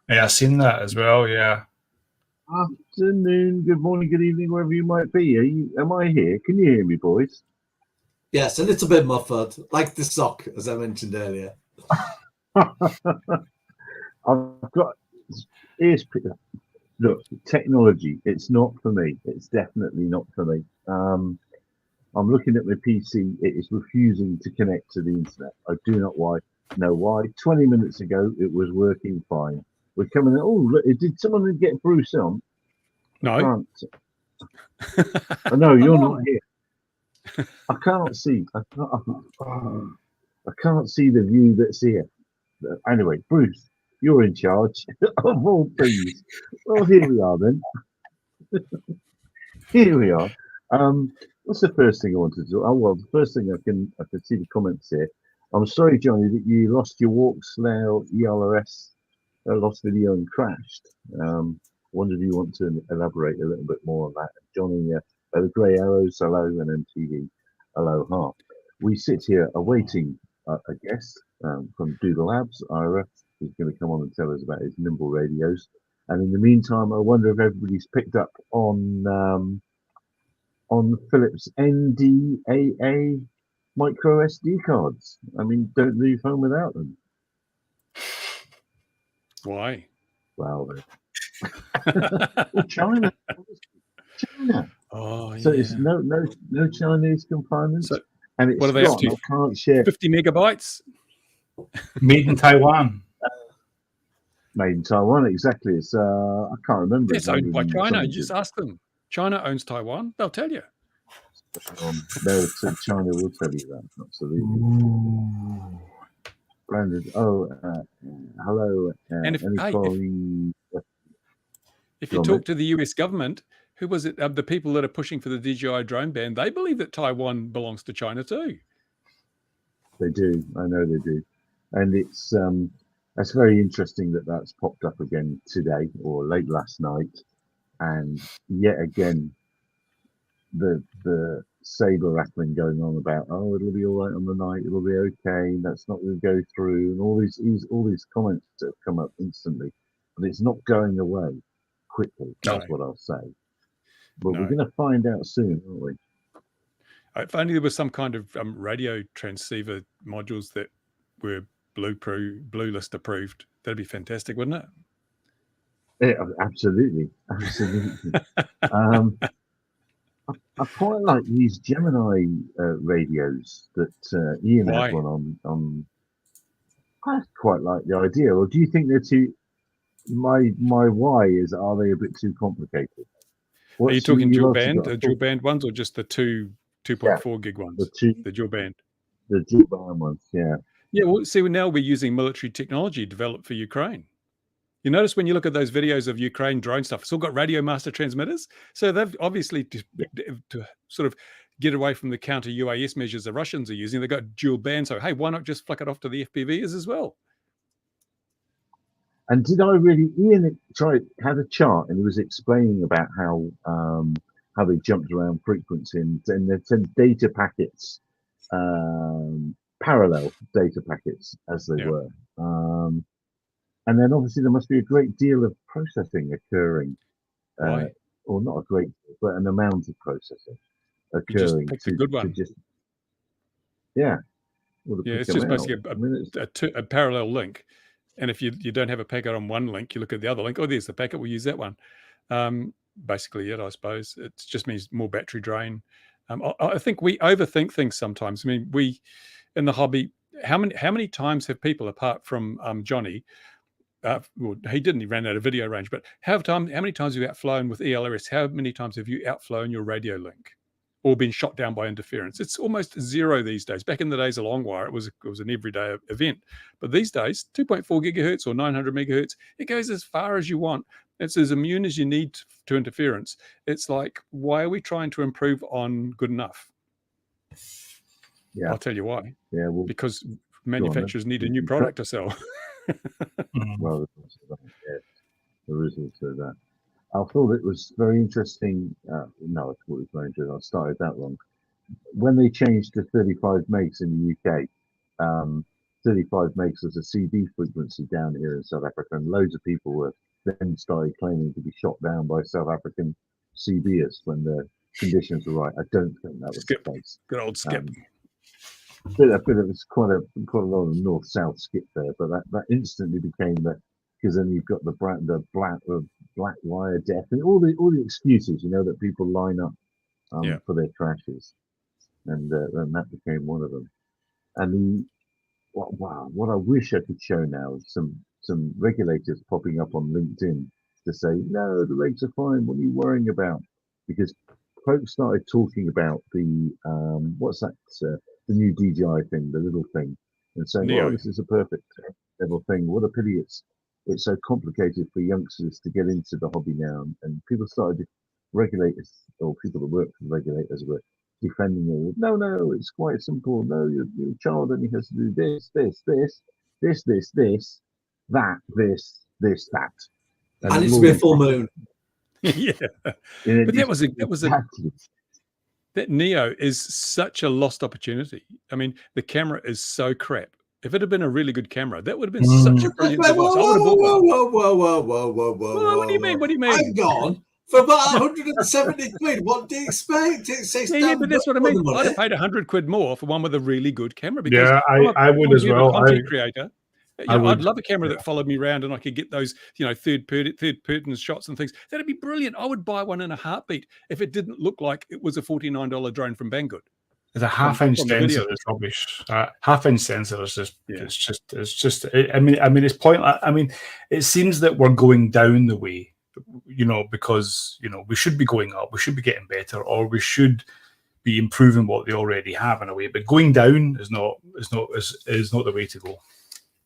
Yeah, I've seen that as well. Yeah. Afternoon, good morning, good evening, wherever you might be. Am I here? Can you hear me, boys? Yes, a little bit muffled, like the sock, as I mentioned earlier. I've got ears. Look, technology, it's not for me. It's definitely not for me. I'm looking at my PC. It is refusing to connect to the internet. I do not know why. 20 minutes ago, it was working fine. We're coming. Oh, look, did someone get Bruce on? No. I can't. Oh, no, you're not here. I can't see. I can't see the view that's here. Anyway, Bruce, you're in charge of all things. Well, here we are then. Here we are. What's the first thing I wanted to do? Oh well, the first thing I can see the comments here. I'm sorry, Johnny, that you lost your walk snail ELRS lost video and crashed. Wondered if you want to elaborate a little bit more on that. Johnny, the Grey Arrows, hello, and MTV, aloha. We sit here awaiting a guest from Doodle Labs, Ira, who's going to come on and tell us about his Nimble radios. And in the meantime, I wonder if everybody's picked up on Philips NDAA micro SD cards. I mean, don't leave home without them. Why? Well, China. Oh, so yeah. it's no Chinese confinement. So and it's what are they up to? I can't share 50 megabytes. Made in Taiwan. Made in Taiwan, exactly. It's I can't remember. It's owned by China. You just ask them. China owns Taiwan. They'll tell you. China will tell you that. Absolutely. Ooh. Brandon, hello. And if you talk to the US government, who was it? The people that are pushing for the DJI drone ban, they believe that Taiwan belongs to China too. They do. I know they do. And it's very interesting that that's popped up again today or late last night. And yet again, the saber rattling going on about, oh, it'll be all right on the night, it'll be okay, that's not going to go through, and all these comments that have come up instantly, but it's not going away quickly. That's what I'll say. But we're going to find out soon, aren't we? If only there was some kind of radio transceiver modules that were blue list approved. That'd be fantastic, wouldn't it? Yeah, absolutely. I quite like these Gemini radios that Ian had one on. I quite like the idea. Or do you think they're too? My why is, are they a bit too complicated? Are you talking dual band ones, or just the 2.4 gig ones? The dual band. The dual band ones, yeah. Yeah, well, see, now we're using military technology developed for Ukraine. You notice when you look at those videos of Ukraine drone stuff, it's all got radio master transmitters. So they've obviously, to sort of get away from the counter UAS measures the Russians are using, they've got dual band. So, hey, why not just flick it off to the FPVs as well? And did I really? Ian had a chart and he was explaining about how they jumped around frequency and they sent data packets, parallel data packets as they were. And then obviously there must be a great deal of processing occurring, or not a great deal, but an amount of processing occurring. Just a good one. It's just basically a parallel link. And if you don't have a packet on one link, you look at the other link. Oh, there's the packet. We'll use that one. Basically it, I suppose. It just means more battery drain. I think we overthink things sometimes. I mean, we in the hobby, how many times have people, apart from Johnny, well, he ran out of video range, but how many times have you outflown with ELRS? How many times have you outflown your radio link or been shot down by interference? It's almost zero these days. Back in the days of long wire, it was an everyday event. But these days, 2.4 gigahertz or 900 megahertz, it goes as far as you want. It's as immune as you need to interference. It's like, why are we trying to improve on good enough? Yeah, I'll tell you why. Yeah, well, because manufacturers need a new product to sell. Well, there is also that. I thought it was very interesting. No, I thought it was very interesting. I started that wrong. When they changed to 35 megs in the UK, 35 megs was a CD frequency down here in South Africa, and loads of people were then started claiming to be shot down by South African CBers when the conditions were right. I don't think that was Skip. the case. Good old Skip. It's quite a lot of north-south skip there, but that instantly became that, because then you've got the black wire death and all the excuses, you know, that people line up for their crashes, and that became one of them. And what I wish I could show now is some regulators popping up on LinkedIn to say, no, the regs are fine. What are you worrying about? Because folks started talking about the what's that? The new DJI thing, the little thing, and saying, Neo. "Oh, this is a perfect level thing. What a pity it's so complicated for youngsters to get into the hobby now." And people started, regulators or people that work for the regulators were defending it. No, it's quite simple. No, your child only has to do this, that. And it needs to be a full moon. Yeah, but that Neo is such a lost opportunity. I mean, the camera is so crap. If it had been a really good camera, that would have been such a brilliant device. Whoa. What do you mean? What do you mean? I've gone for about 170 quid. What do you expect? Yeah, but that's what I mean. I'd have paid 100 quid more for one with a really good camera. Because yeah, I would as well. Content creator. I'd love a camera that followed me around and I could get those, third person shots and things. That'd be brilliant. I would buy one in a heartbeat if it didn't look like it was a $49 drone from Banggood. The half-inch sensor is rubbish. Half-inch sensor is just, it's just. I mean, it's pointless. I mean, it seems that we're going down the way, because we should be going up, we should be getting better, or we should be improving what they already have in a way. But going down is not the way to go.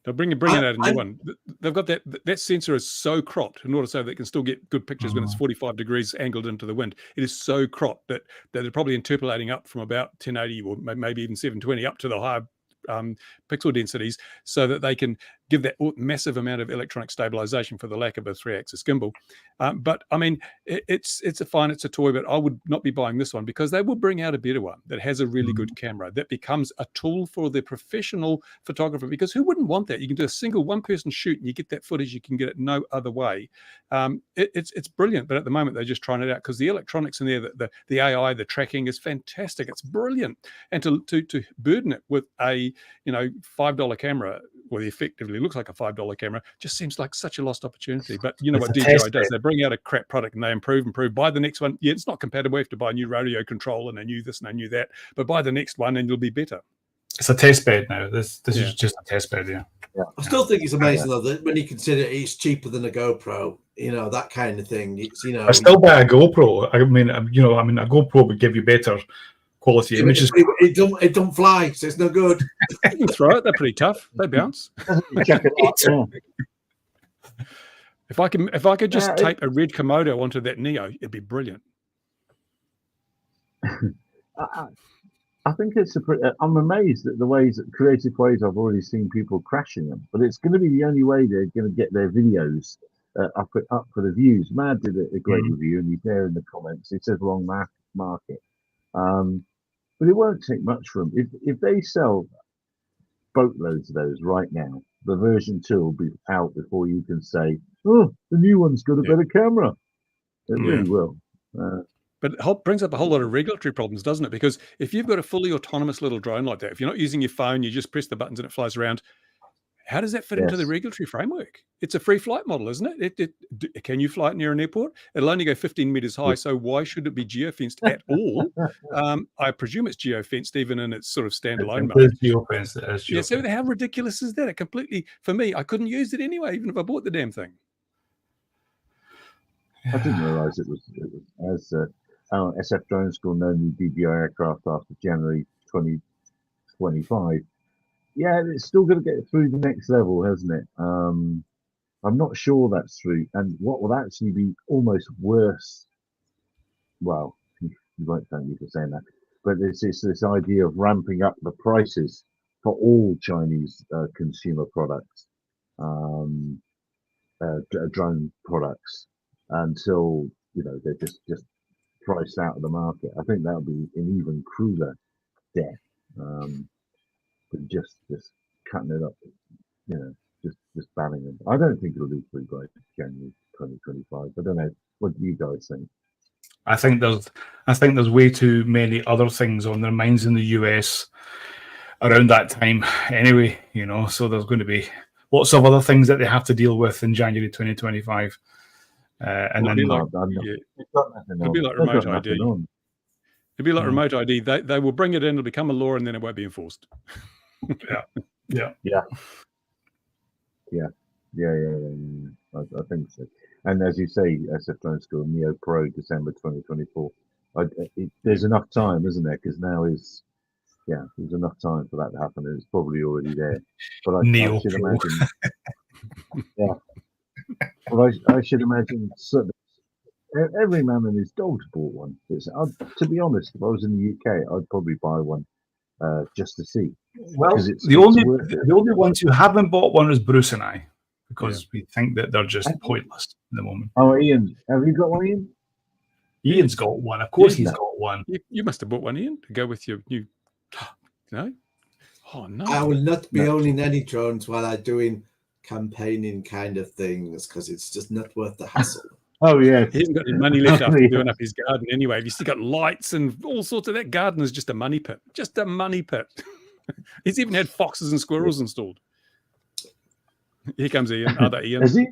They'll bring out a new one. They've got that sensor is so cropped in order so they can still get good pictures when it's 45 degrees angled into the wind. It is so cropped that they're probably interpolating up from about 1080 or maybe even 720 up to the higher pixel densities, so that they can give that massive amount of electronic stabilization for the lack of a 3-axis gimbal. But I mean, it's a toy, but I would not be buying this one, because they will bring out a better one that has a really good camera that becomes a tool for the professional photographer, because who wouldn't want that? You can do a single one-person shoot and you get that footage you can get it no other way. It's brilliant, but at the moment they're just trying it out because the electronics in there, the AI, the tracking is fantastic. It's brilliant. And to burden it with a $5 camera, well, effectively looks like a $5 camera, just seems like such a lost opportunity. But what DJI does, they bring out a crap product and they improve, buy the next one. Yeah, it's not compatible. We have to buy a new radio control and a new this and a new that, but buy the next one and it'll be better. It's a test bed now. This is just a test bed, yeah. I still think it's amazing though that when you consider it's cheaper than a GoPro, that kind of thing. It's I still buy a GoPro. I mean, a GoPro would give you better quality images. It don't fly, so it's no good. You can throw it. They're pretty tough. They bounce. Check it out. If I could just tape a red Komodo onto that Neo, it'd be brilliant. I think I'm amazed at the creative ways I've already seen people crashing them, but it's going to be the only way they're going to get their videos up for the views. Mad did a great review, and he's there in the comments. He says wrong market. But it won't take much for them. If they sell boatloads of those right now, the version 2 will be out before you can say, oh, the new one's got a better camera. It really will. But it brings up a whole lot of regulatory problems, doesn't it? Because if you've got a fully autonomous little drone like that, if you're not using your phone, you just press the buttons and it flies around. How does that fit into the regulatory framework? It's a free flight model, isn't it? Can you fly it near an airport? It'll only go 15 meters high, so why should it be geofenced at all? I presume it's geofenced even in its sort of standalone mode. It's geofenced. Yeah, so how ridiculous is that? It completely, for me, I couldn't use it anyway, even if I bought the damn thing. I didn't realize it was as SF Drone School, no new DJI aircraft after January 2025. Yeah, it's still going to get through the next level, hasn't it? I'm not sure that's true. And what will actually be almost worse, well, you won't thank me for saying that, but it's this idea of ramping up the prices for all Chinese consumer products, drone products, until they're just priced out of the market. I think that'll be an even crueler death. But just cutting it up, just banning them. I don't think it'll be free by January 2025. I don't know. What do you guys think? I think there's way too many other things on their minds in the US around that time anyway, so there's going to be lots of other things that they have to deal with in January 2025. And then it'll be like remote ID. It'll be like remote ID. They will bring it in, it'll become a law, and then it won't be enforced. Yeah. I think so. And as you say, SF Drone School, Neo Pro, December 2024. There's enough time, isn't there? Because now there's enough time for that to happen. And it's probably already there. But I should imagine. But I should imagine every man and his dog's bought one. To be honest, if I was in the UK, I'd probably buy one just to see. Well, the only ones who haven't bought one is Bruce and I, because we think that they're just pointless at the moment. Oh, Ian, have you got one, Ian? Ian's got one. Of course, he's got one. You must have bought one, Ian, to go with your new. No? Oh, no. I will not be owning any drones while I'm doing campaigning kind of things, because it's just not worth the hassle. Oh, yeah. He hasn't got any money left after doing up his garden anyway. He's still got lights and all sorts of that. Garden is just a money pit. Just a money pit. He's even had foxes and squirrels installed. Here comes Ian. Other Ian. Is he?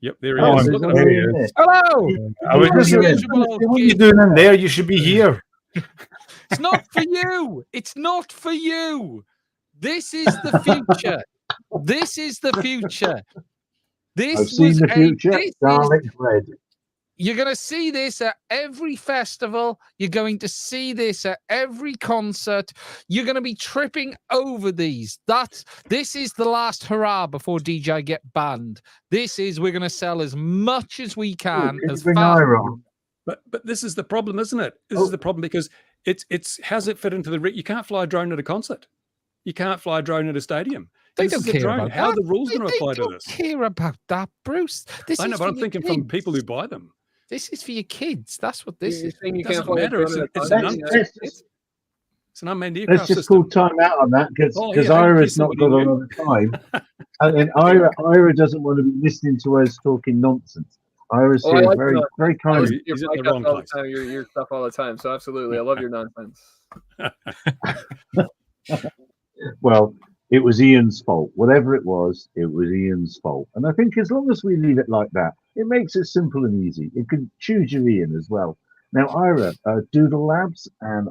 Yep, there he is. Look at him. Hello. What are you doing in there? You should be here. It's not for you. It's not for you. This is the future. This is the future. I've seen the future. Garlic bread. You're going to see this at every festival. You're going to see this at every concert. You're going to be tripping over these. This is the last hurrah before DJI get banned. We're going to sell as much as we can. But this is the problem, isn't it? This is the problem, because it's how's it fit into you can't fly a drone at a concert. You can't fly a drone at a stadium. They don't care about that. How are the rules going to apply to this? They don't care about that, Bruce. I know, but I'm thinking from people who buy them. This is for your kids. That's what this is. It doesn't matter. It's an unmanned aircraft Let's just system. call time out on that, because Ira's not got a lot of time. And then Ira doesn't want to be listening to us talking nonsense. Ira's here very kind. He's at the wrong place. Your stuff all the time. So absolutely, I love your nonsense. Well, it was Ian's fault. Whatever it was Ian's fault. And I think as long as we leave it like that, it makes it simple and easy. You can choose your Ian as well. Now, Ira, Doodle Labs, and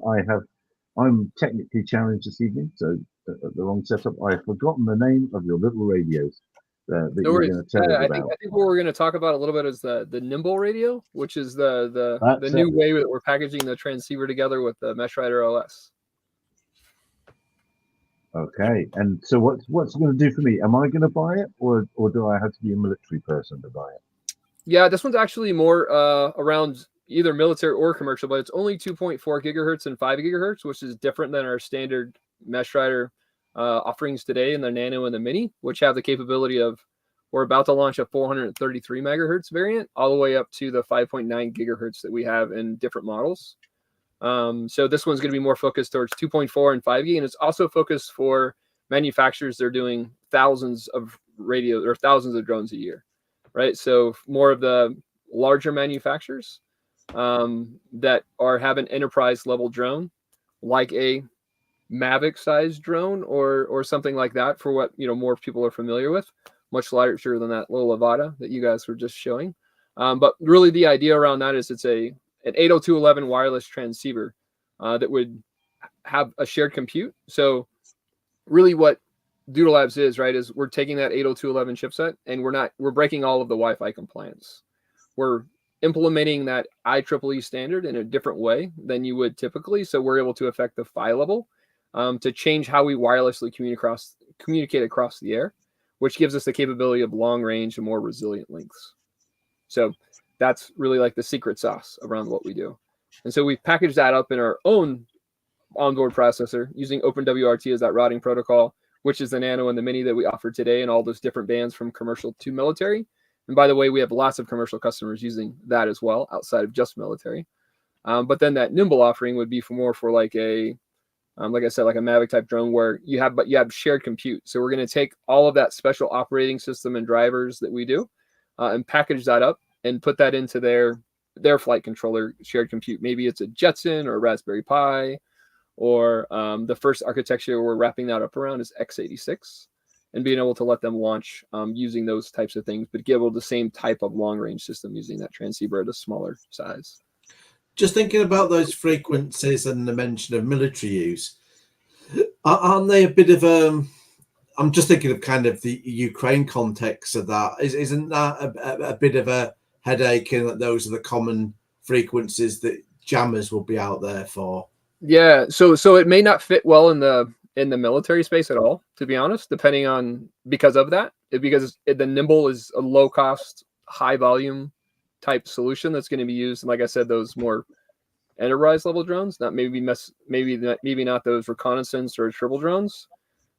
I'm technically challenged this evening, so the wrong setup. I've forgotten the name of your little radios that you're going to tell us about. I think what we're going to talk about a little bit is the Nimble radio, which is the new way that we're packaging the transceiver together with the Mesh Rider OS. Okay, and so what's it going to do for me? Am I going to buy it, or do I have to be a military person to buy it? Yeah, this one's actually more around either military or commercial, but it's only 2.4 gigahertz and 5 gigahertz, which is different than our standard Mesh Rider offerings today in the Nano and the Mini, which have the capability of, we're about to launch a 433 megahertz variant all the way up to the 5.9 gigahertz that we have in different models. So this one's going to be more focused towards 2.4 and 5G, and it's also focused for manufacturers. They're doing thousands of radios or thousands of drones a year, right? So more of the larger manufacturers that have an enterprise level drone, like a Mavic sized drone or something like that, for what more people are familiar with, much larger than that little Avata that you guys were just showing. But really the idea around that is it's an 802.11 wireless transceiver that would have a shared compute. So really what Doodle Labs is, right, is we're taking that 802.11 chipset and we're breaking all of the Wi-Fi compliance. We're implementing that IEEE standard in a different way than you would typically. So we're able to affect the PHY level to change how we wirelessly communicate across the air, which gives us the capability of long range and more resilient links. So that's really like the secret sauce around what we do. And so we've packaged that up in our own onboard processor using OpenWRT as that routing protocol, which is the Nano and the Mini that we offer today, and all those different bands from commercial to military. And by the way, we have lots of commercial customers using that as well, outside of just military. But then that Nimble offering would be for like a like I said, like a Mavic type drone where you have shared compute. So we're going to take all of that special operating system and drivers that we do and package that up and put that into their flight controller shared compute. Maybe it's a Jetson or a Raspberry Pi, or the first architecture we're wrapping that up around is x86, and being able to let them launch using those types of things, but give them the same type of long range system using that transceiver at a smaller size. Just thinking about those frequencies and the mention of military use, aren't they a bit of I'm just thinking of kind of the Ukraine context of that. Isn't that a bit of a headache, and that those are the common frequencies that jammers will be out there for? Yeah, so it may not fit well in the military space at all, to be honest, depending on because the Nimble is a low cost, high volume type solution that's going to be used. And like I said, those more enterprise level drones, maybe not those reconnaissance or triple drones.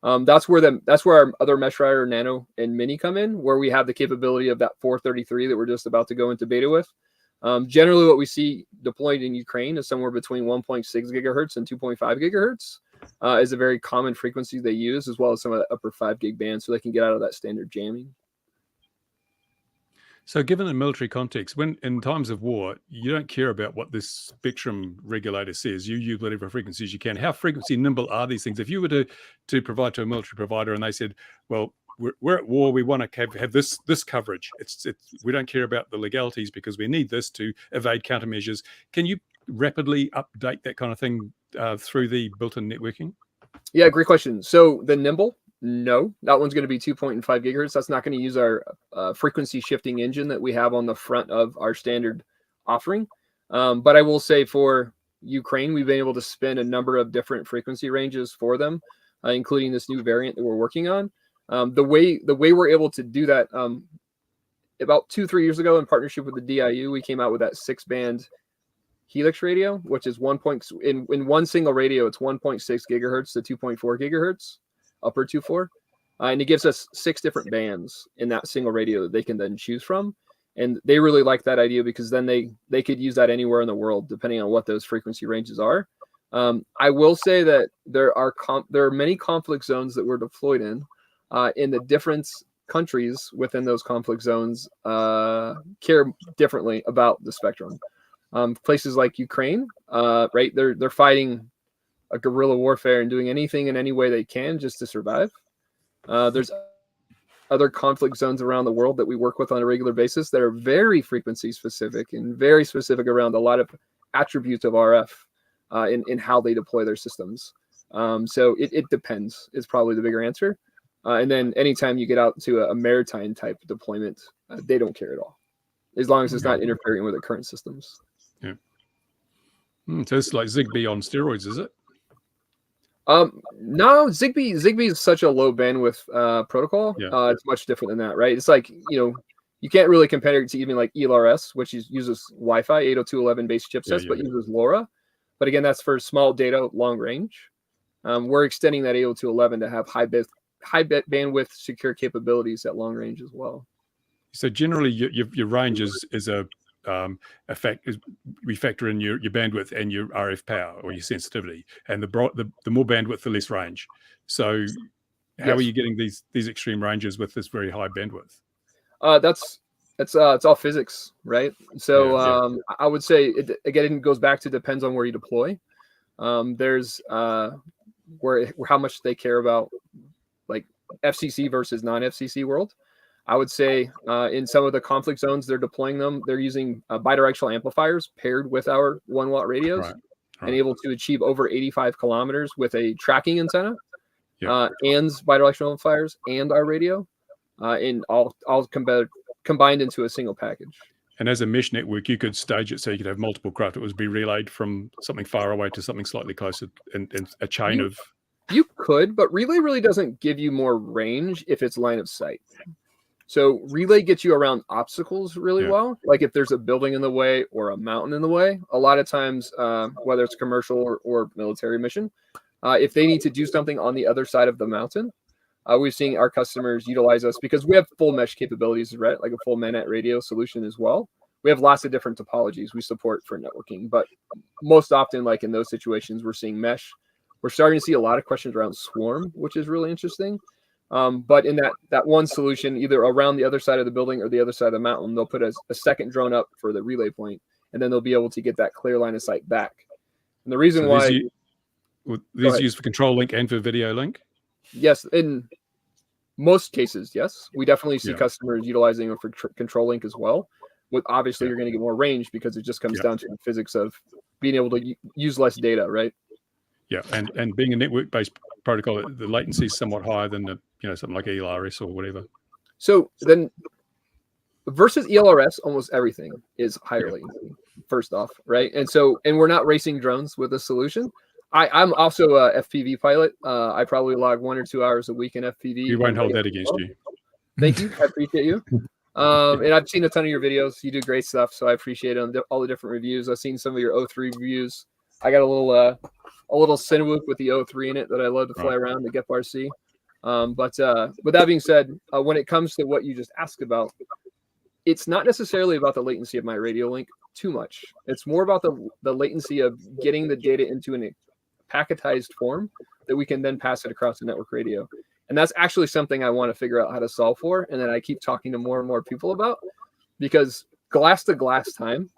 That's where our other Mesh Rider, Nano, and Mini come in, where we have the capability of that 433 that we're just about to go into beta with. Generally, what we see deployed in Ukraine is somewhere between 1.6 gigahertz and 2.5 gigahertz is a very common frequency they use, as well as some of the upper 5 gig bands, so they can get out of that standard jamming. So given the military context, when in times of war, you don't care about what this spectrum regulator says. You use whatever frequencies you can. How frequency nimble are these things? If you were to provide to a military provider and they said, well, we're at war, we want to have this coverage. It's we don't care about the legalities because we need this to evade countermeasures. Can you rapidly update that kind of thing through the built-in networking? Yeah, great question. So the Nimble, no, that one's going to be 2.5 gigahertz. That's not going to use our frequency shifting engine that we have on the front of our standard offering. But I will say for Ukraine, we've been able to spin a number of different frequency ranges for them, including this new variant that we're working on. The way we're able to do that, about 2-3 years ago, in partnership with the DIU, we came out with that 6-band Helix radio, which is in one single radio, it's 1.6 gigahertz to 2.4 gigahertz, upper 2.4, and it gives us 6 different bands in that single radio that they can then choose from. And they really like that idea because then they could use that anywhere in the world, depending on what those frequency ranges are. I will say that there are many conflict zones that we're deployed in the different countries within those conflict zones care differently about the spectrum. Places like Ukraine, right? They're fighting a guerrilla warfare and doing anything in any way they can just to survive. There's other conflict zones around the world that we work with on a regular basis that are very frequency specific and very specific around a lot of attributes of RF in how they deploy their systems. So it depends is probably the bigger answer. And then anytime you get out to a maritime type deployment, they don't care at all, as long as it's not interfering with the current systems. Yeah. So it's like Zigbee on steroids, is it? No, Zigbee is such a low bandwidth protocol. Yeah. It's much different than that, right? It's like, you can't really compare it to even like ELRS, which uses Wi-Fi 802.11 based chipsets, but uses LoRa. But again, that's for small data, long range. We're extending that 802.11 to have high bandwidth secure capabilities at long range as well. So generally, your range is a fact. We factor in your bandwidth and your RF power or your sensitivity, and the more bandwidth, the less range. So, how are you getting these extreme ranges with this very high bandwidth? It's all physics, right? So I would say it goes back to depends on where you deploy. There's how much they care about like FCC versus non-FCC world. I would say in some of the conflict zones they're deploying them, they're using bidirectional amplifiers paired with our 1 watt radios and able to achieve over 85 kilometers with a tracking antenna and bidirectional amplifiers and our radio in all combined into a single package. And as a mesh network, you could stage it so you could have multiple craft. It would be relayed from something far away to something slightly closer and a chain of... You could, but relay really doesn't give you more range if it's line of sight. So relay gets you around obstacles really well. Like if there's a building in the way or a mountain in the way, a lot of times, whether it's commercial or military mission, if they need to do something on the other side of the mountain, we've seen our customers utilize us because we have full mesh capabilities, right? Like a full MANET radio solution as well. We have lots of different topologies we support for networking, but most often, like in those situations, we're seeing mesh We're starting to see a lot of questions around swarm, which is really interesting. But in that one solution, either around the other side of the building or the other side of the mountain, they'll put a second drone up for the relay point, and then they'll be able to get that clear line of sight back. And the reason why these used for control link and for video link? Yes, in most cases, yes. We definitely see customers utilizing it for control link as well. With obviously, you're going to get more range because it just comes down to the physics of being able to use less data, right? Yeah, and being a network-based protocol, the latency is somewhat higher than something like ELRS or whatever. So then, versus ELRS, almost everything is higher latency. First off, right? And we're not racing drones with this solution. I'm also a FPV pilot. I probably log 1 or 2 hours a week in FPV. We won't hold that against you. Thank you. I appreciate you. And I've seen a ton of your videos. You do great stuff, so I appreciate all the different reviews. I've seen some of your O3 reviews. I got a little Cinewhoop with the O3 in it that I love to fly around to get RC. But with that being said, when it comes to what you just asked about, it's not necessarily about the latency of my radio link too much. It's more about the latency of getting the data into a packetized form that we can then pass it across the network radio. And that's actually something I want to figure out how to solve for, and that I keep talking to more and more people about, because glass to glass time,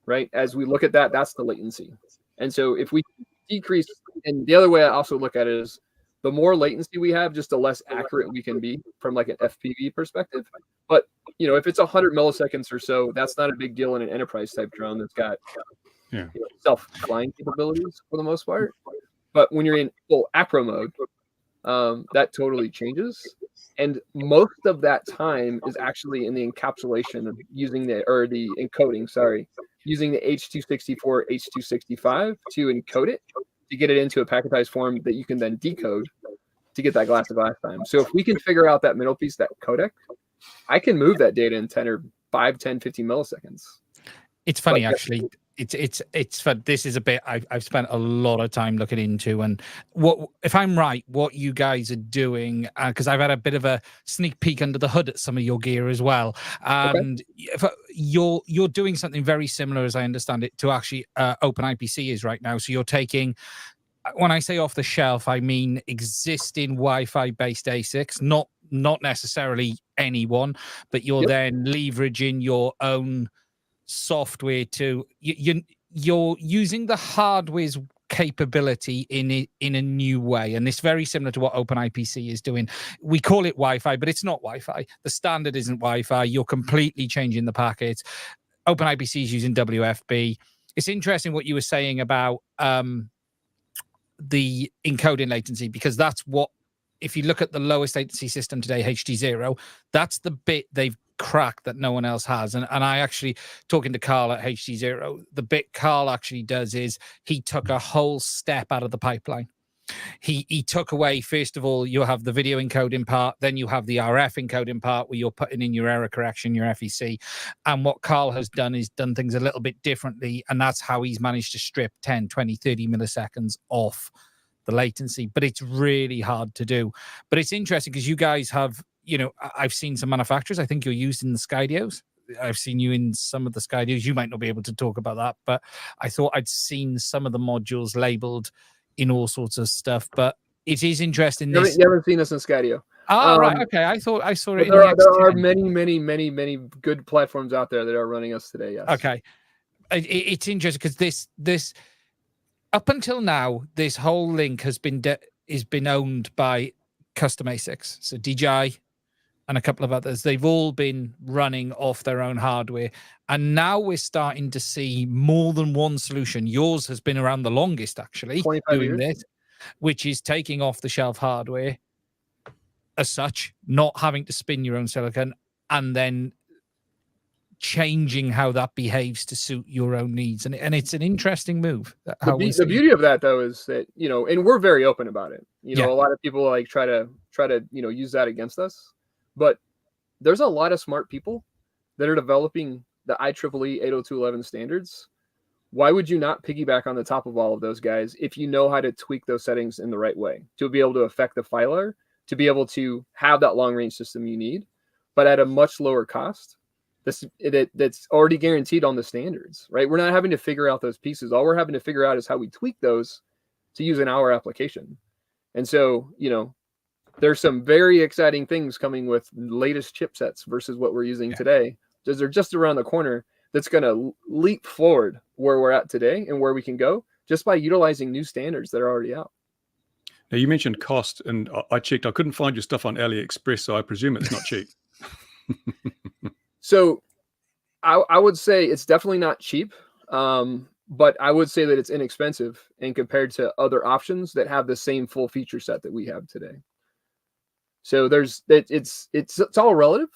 right? As we look at that, that's the latency. And so if we decrease, and the other way I also look at it is the more latency we have, just the less accurate we can be from like an FPV perspective. But if it's 100 milliseconds or so, that's not a big deal in an enterprise type drone that's got self-flying capabilities for the most part. But when you're in full acro mode, that totally changes. And most of that time is actually in the encapsulation of using the encoding, using the H.264, H.265 to encode it, to get it into a packetized form that you can then decode to get that glass to glass time. So if we can figure out that middle piece, that codec, I can move that data in 10 or 15 milliseconds. It's funny, actually. It's fun. This is a bit I've spent a lot of time looking into, and if I'm right, what you guys are doing, because I've had a bit of a sneak peek under the hood at some of your gear as well, and you're doing something very similar, as I understand it, to actually OpenIPC is right now. So you're taking, when I say off the shelf, I mean existing Wi-Fi based ASICs, not necessarily anyone, but you're then leveraging your own software to you're using the hardware's capability in a new way, and it's very similar to what OpenIPC is doing. We call it Wi-Fi, but it's not Wi-Fi. The standard isn't Wi-Fi. You're completely changing the packets. OpenIPC is using WFB. It's interesting what you were saying about the encoding latency, because that's what, if you look at the lowest latency system today, HD0, that's the bit they've cracked that no one else has. And I actually, talking to Carl at HD0, the bit Carl actually does is he took a whole step out of the pipeline. He took away, first of all, you have the video encoding part, then you have the RF encoding part where you're putting in your error correction, your FEC. And what Carl has done is done things a little bit differently, and that's how he's managed to strip 10, 20, 30 milliseconds off the latency. But it's really hard to do. But it's interesting because you guys have, I've seen some manufacturers. I think you're used in the Skydios. I've seen you in some of the Skydios. You might not be able to talk about that, but I thought I'd seen some of the modules labeled in all sorts of stuff. But it is interesting. You haven't seen us in Skydio. Oh, right. Okay. I thought I saw it. There are many good platforms out there that are running us today. Yes. Okay. It's interesting because this up until now, this whole link has been owned by custom ASICs. So DJI and a couple of others, they've all been running off their own hardware. And now we're starting to see more than one solution. Yours has been around the longest, actually, doing this, which is taking off the shelf hardware as such, not having to spin your own silicon, and then changing how that behaves to suit your own needs. And it's an interesting move. The beauty of that, though, is that, and we're very open about it. A lot of people like try to use that against us. But there's a lot of smart people that are developing the IEEE 802.11 standards. Why would you not piggyback on the top of all of those guys if you know how to tweak those settings in the right way to be able to affect the filer, to be able to have that long range system you need, but at a much lower cost? That's already guaranteed on the standards, right? We're not having to figure out those pieces. All we're having to figure out is how we tweak those to use in our application. And so, you know, there's some very exciting things coming with latest chipsets versus what we're using today. Because they're just around the corner. That's going to leap forward where we're at today and where we can go just by utilizing new standards that are already out. Now, you mentioned cost, and I checked. I couldn't find your stuff on AliExpress, so I presume it's not cheap. So I would say it's definitely not cheap, but I would say that it's inexpensive and compared to other options that have the same full feature set that we have today. So it's all relative,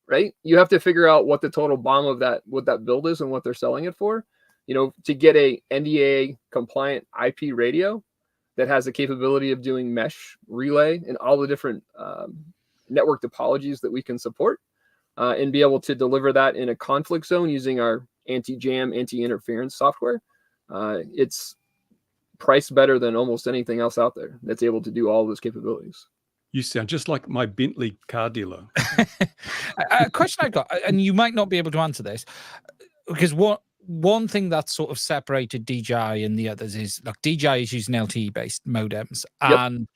right? You have to figure out what the total BOM of that build is and what they're selling it for. You know, to get a NDAA compliant IP radio that has the capability of doing mesh relay and all the different network topologies that we can support, and be able to deliver that in a conflict zone using our anti-jam, anti-interference software. It's priced better than almost anything else out there that's able to do all of those capabilities. You sound just like my Bentley car dealer. A question I got, and you might not be able to answer this, because one thing that's sort of separated DJI and the others is, like, DJI is using LTE-based modems, and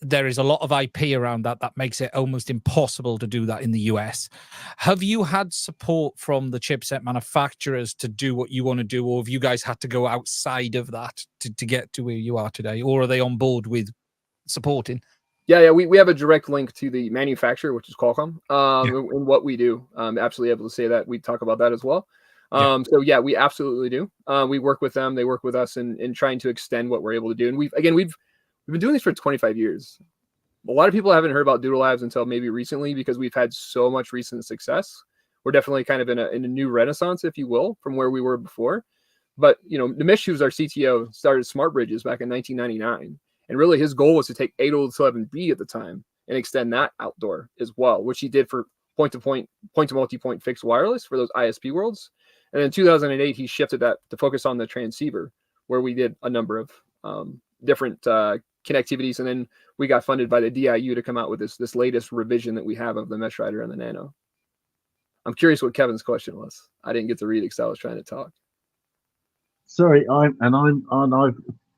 there is a lot of IP around that makes it almost impossible to do that in the US. Have you had support from the chipset manufacturers to do what you want to do, or have you guys had to go outside of that to get to where you are today, or are they on board with supporting? Yeah, we have a direct link to the manufacturer, which is Qualcomm, in what we do. Absolutely able to say that. We talk about that as well. So yeah, we absolutely do. We work with them. They work with us in trying to extend what we're able to do. And we've been doing this for 25 years. A lot of people haven't heard about Doodle Labs until maybe recently, because we've had so much recent success. We're definitely kind of in a new renaissance, if you will, from where we were before. But, you know, Nimish, who's our CTO, started Smart Bridges back in 1999. And really his goal was to take 802.11b at the time and extend that outdoor as well, which he did for point-to-point, point-to-multipoint fixed wireless for those ISP worlds. And in 2008, he shifted that to focus on the transceiver, where we did a number of different connectivities. And then we got funded by the DIU to come out with this latest revision that we have of the Mesh Rider and the Nano. I'm curious what Kevin's question was. I didn't get to read it because I was trying to talk. Sorry,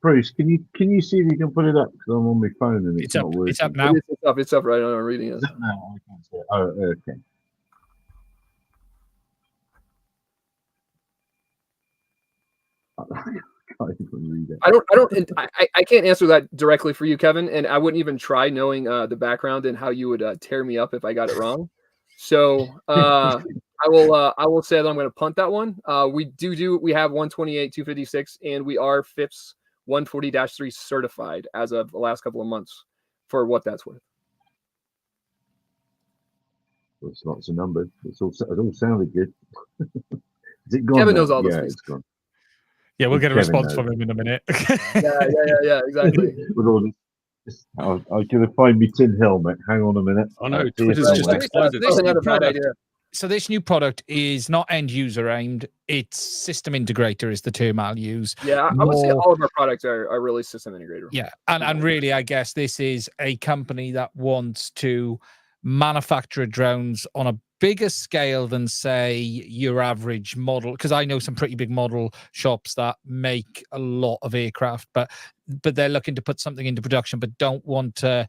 Bruce, can you see if you can put it up, because I'm on my phone and it's not working. It's up now. It's up right now. I'm reading it. Is it now? I can't see it. Oh, okay. I can't even read it. I can't answer that directly for you, Kevin, and I wouldn't even try, knowing the background and how you would tear me up if I got it wrong. So I will say that I'm going to punt that one. We have 128, 256, and we are FIPS 140-3 certified as of the last couple of months, for what that's worth. Well, it's lots of numbers. It all sounded good. Is it gone? Kevin knows all those things. things. It's gone. Yeah, we'll get a Kevin response from him in a minute. Yeah, exactly. With all this, I'm going to find me tin helmet. Hang on a minute. Oh no, Twitter's just exploded. So this new product is not end user aimed. It's system integrator is the term I'll use. Yeah, I would say all of our products are really system integrator. Yeah, and really, I guess this is a company that wants to manufacture drones on a bigger scale than, say, your average model, because I know some pretty big model shops that make a lot of aircraft, but they're looking to put something into production but don't want to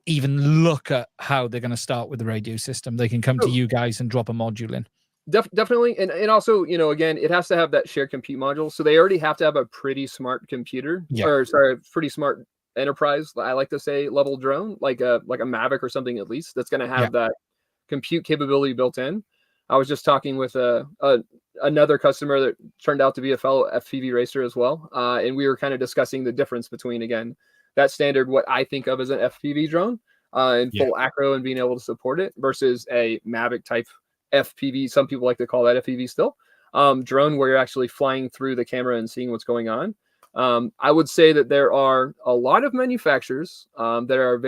even look at how they're going to start with the radio system. They can come to you guys and drop a module in. Definitely. And also, you know, again, it has to have that shared compute module. So they already have to have a pretty smart computer, pretty smart enterprise, I like to say, level drone, like a Mavic or something, at least, that's going to have that compute capability built in. I was just talking with another customer that turned out to be a fellow FPV racer as well. And we were kind of discussing the difference between, again, that standard, what I think of as an FPV drone, and full acro and being able to support it, versus a Mavic type FPV. Some people like to call that FPV still, drone, where you're actually flying through the camera and seeing what's going on. I would say that there are a lot of manufacturers that are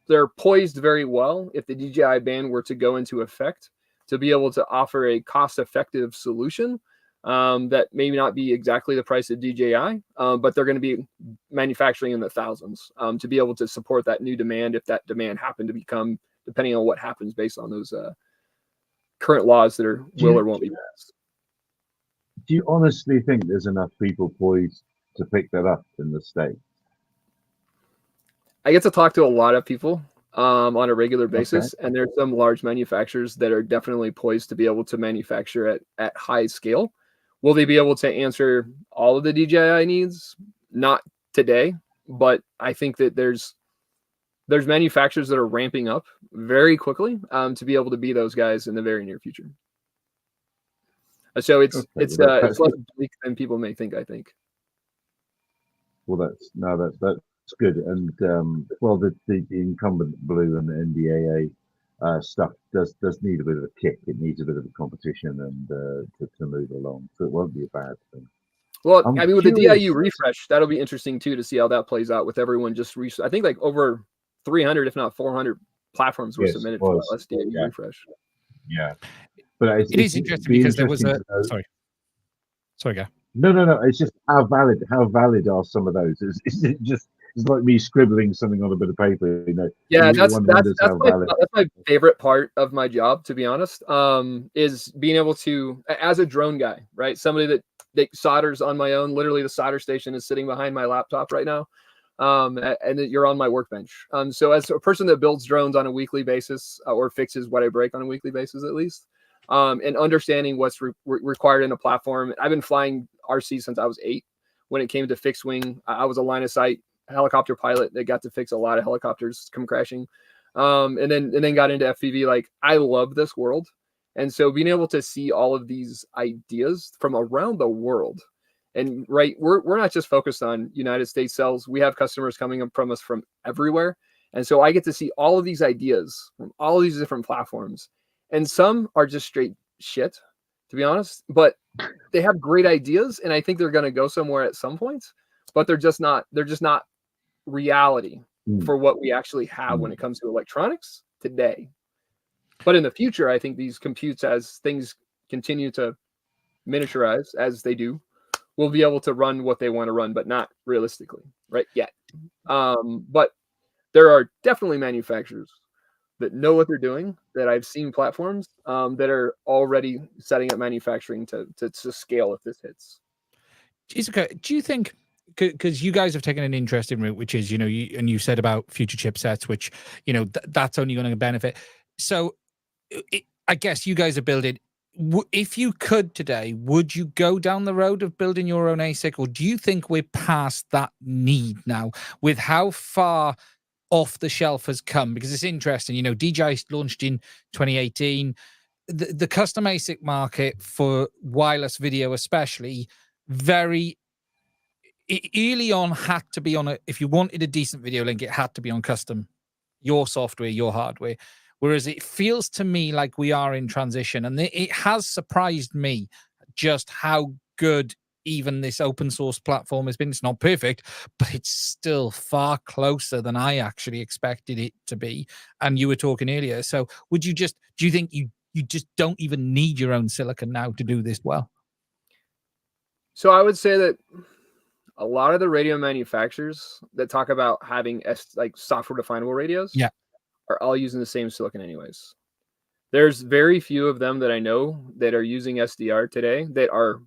they're poised very well, if the DJI ban were to go into effect, to be able to offer a cost-effective solution that maybe not be exactly the price of DJI, but they're going to be manufacturing in the thousands to be able to support that new demand, if that demand happened to become, depending on what happens based on those current laws that will or won't be passed. Do you honestly think there's enough people poised to pick that up in the States? I get to talk to a lot of people on a regular basis, and there's some large manufacturers that are definitely poised to be able to manufacture at high scale. Will they be able to answer all of the DJI needs? Not today, but I think that there's manufacturers that are ramping up very quickly to be able to be those guys in the very near future. So it's less bleak than people may think, I think. Well, that's good. And well, the incumbent Blue and the NDAA stuff does need a bit of a kick. It needs a bit of a competition and to move along. So it won't be a bad thing. Well, I mean, with the DIU refresh, that'll be interesting too to see how that plays out with everyone just I think like over 300, if not 400 platforms were submitted for that DIU refresh. Yeah, but it is interesting because there was a sorry, guy. No. It's just how valid are some of those? Is it just it's like me scribbling something on a bit of paper? You know? Yeah, that's my favorite part of my job, to be honest. Is being able to, as a drone guy, right? Somebody that solders on my own. Literally, the solder station is sitting behind my laptop right now, and you're on my workbench. So as a person that builds drones on a weekly basis or fixes what I break on a weekly basis, at least. And understanding what's required in a platform. I've been flying RC since I was 8. When it came to fixed wing, I was a line of sight helicopter pilot that got to fix a lot of helicopters come crashing. And then got into FPV. Like, I love this world. And so being able to see all of these ideas from around the world, and right, we're not just focused on United States sales. We have customers coming up from us from everywhere. And so I get to see all of these ideas from all of these different platforms. And some are just straight shit, to be honest, but they have great ideas, and I think they're going to go somewhere at some point, but they're just not reality for what we actually have when it comes to electronics today. But in the future, I think these computes, as things continue to miniaturize as they do, will be able to run what they want to run, but not realistically right yet. But there are definitely manufacturers that know what they're doing, that I've seen platforms that are already setting up manufacturing to scale if this hits. Okay. Do you think, because you guys have taken an interesting route, which is, you said about future chipsets, which, that's only going to benefit. So I guess you guys are building, if you could today, would you go down the road of building your own ASIC, or do you think we're past that need now with how far off the shelf has come? Because it's interesting, DJI launched in 2018. The custom ASIC market for wireless video, especially, very early on had to be on if you wanted a decent video link, it had to be on custom, your software, your hardware. Whereas it feels to me like we are in transition, and it has surprised me just how good even this open source platform has been. It's not perfect, but it's still far closer than I actually expected it to be. And you were talking earlier. So do you think you just don't even need your own silicon now to do this well? So I would say that a lot of the radio manufacturers that talk about having like software definable radios are all using the same silicon anyways. There's very few of them that I know that are using SDR today that are